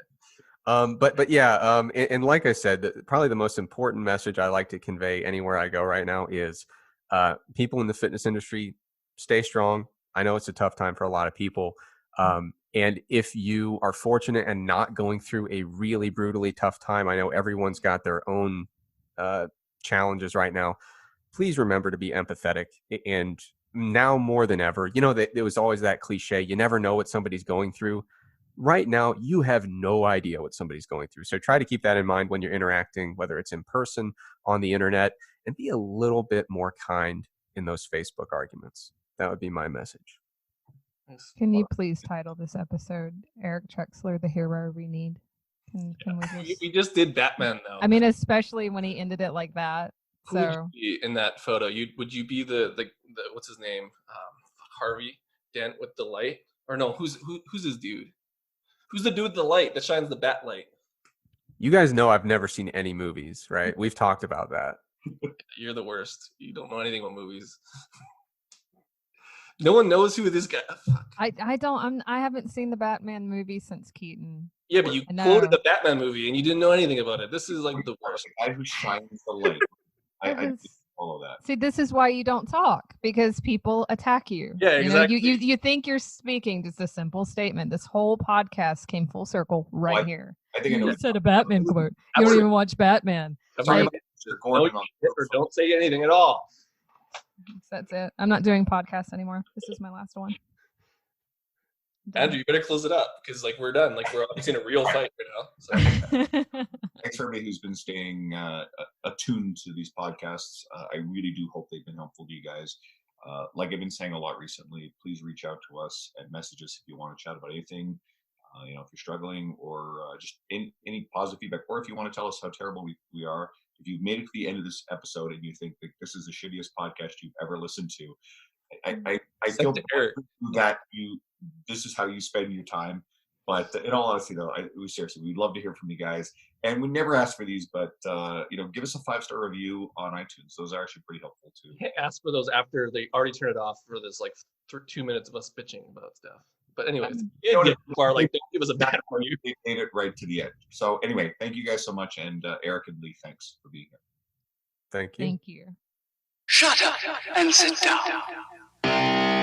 S4: But yeah, and like I said, probably the most important message I like to convey anywhere I go right now is people in the fitness industry, stay strong. I know it's a tough time for a lot of people. And if you are fortunate and not going through a really brutally tough time, I know everyone's got their own challenges right now. Please remember to be empathetic. And now more than ever, there was always that cliche, you never know what somebody's going through. Right now, you have no idea what somebody's going through. So try to keep that in mind when you're interacting, whether it's in person, on the internet, and be a little bit more kind in those Facebook arguments. That would be my message.
S5: Can you please title this episode Eric Trexler, the hero we need? Can
S3: we just did Batman though.
S5: I mean, especially when he ended it like that.
S3: Who would you be in that photo? Would you be the what's his name? Harvey Dent with the light? Or no, who's his dude? Who's the dude with the light that shines the bat light?
S4: You guys know I've never seen any movies, right? We've talked about that.
S3: You're the worst. You don't know anything about movies. No one knows who this guy.
S5: I don't. I haven't seen the Batman movie since Keaton.
S3: Yeah, but you quoted the Batman movie and you didn't know anything about it. This is like the worst.
S2: The guy who shines the light. I didn't follow that.
S5: See, this is why you don't talk, because people attack you.
S3: Yeah, exactly.
S5: You think you're speaking just a simple statement. This whole podcast came full circle here.
S2: I think I know.
S5: You said a Batman quote. You don't even watch Batman.
S3: Or don't say anything at all.
S5: That's it. I'm not doing podcasts anymore. This is my last one.
S3: Andrew, you better close it up because we're done. We're obviously in a real fight right now. So.
S2: Thanks for everybody who's been staying attuned to these podcasts. I really do hope they've been helpful to you guys. Like I've been saying a lot recently, please reach out to us and message us if you want to chat about anything. If you're struggling or just any positive feedback, or if you want to tell us how terrible we are. If you've made it to the end of this episode and you think that this is the shittiest podcast you've ever listened to, I feel that this is how you spend your time. But in all honesty, though, seriously, we'd love to hear from you guys. And we never ask for these, but give us a 5-star review on iTunes. Those are actually pretty helpful too.
S3: You can't ask for those after they already turn it off for this 2 minutes of us bitching about stuff. But anyways, don't give us a bad review.
S2: They made it right to the end. So anyway, thank you guys so much, and Eric and Leigh, thanks for being here.
S4: Thank you.
S5: Thank you.
S1: Shut up and sit down.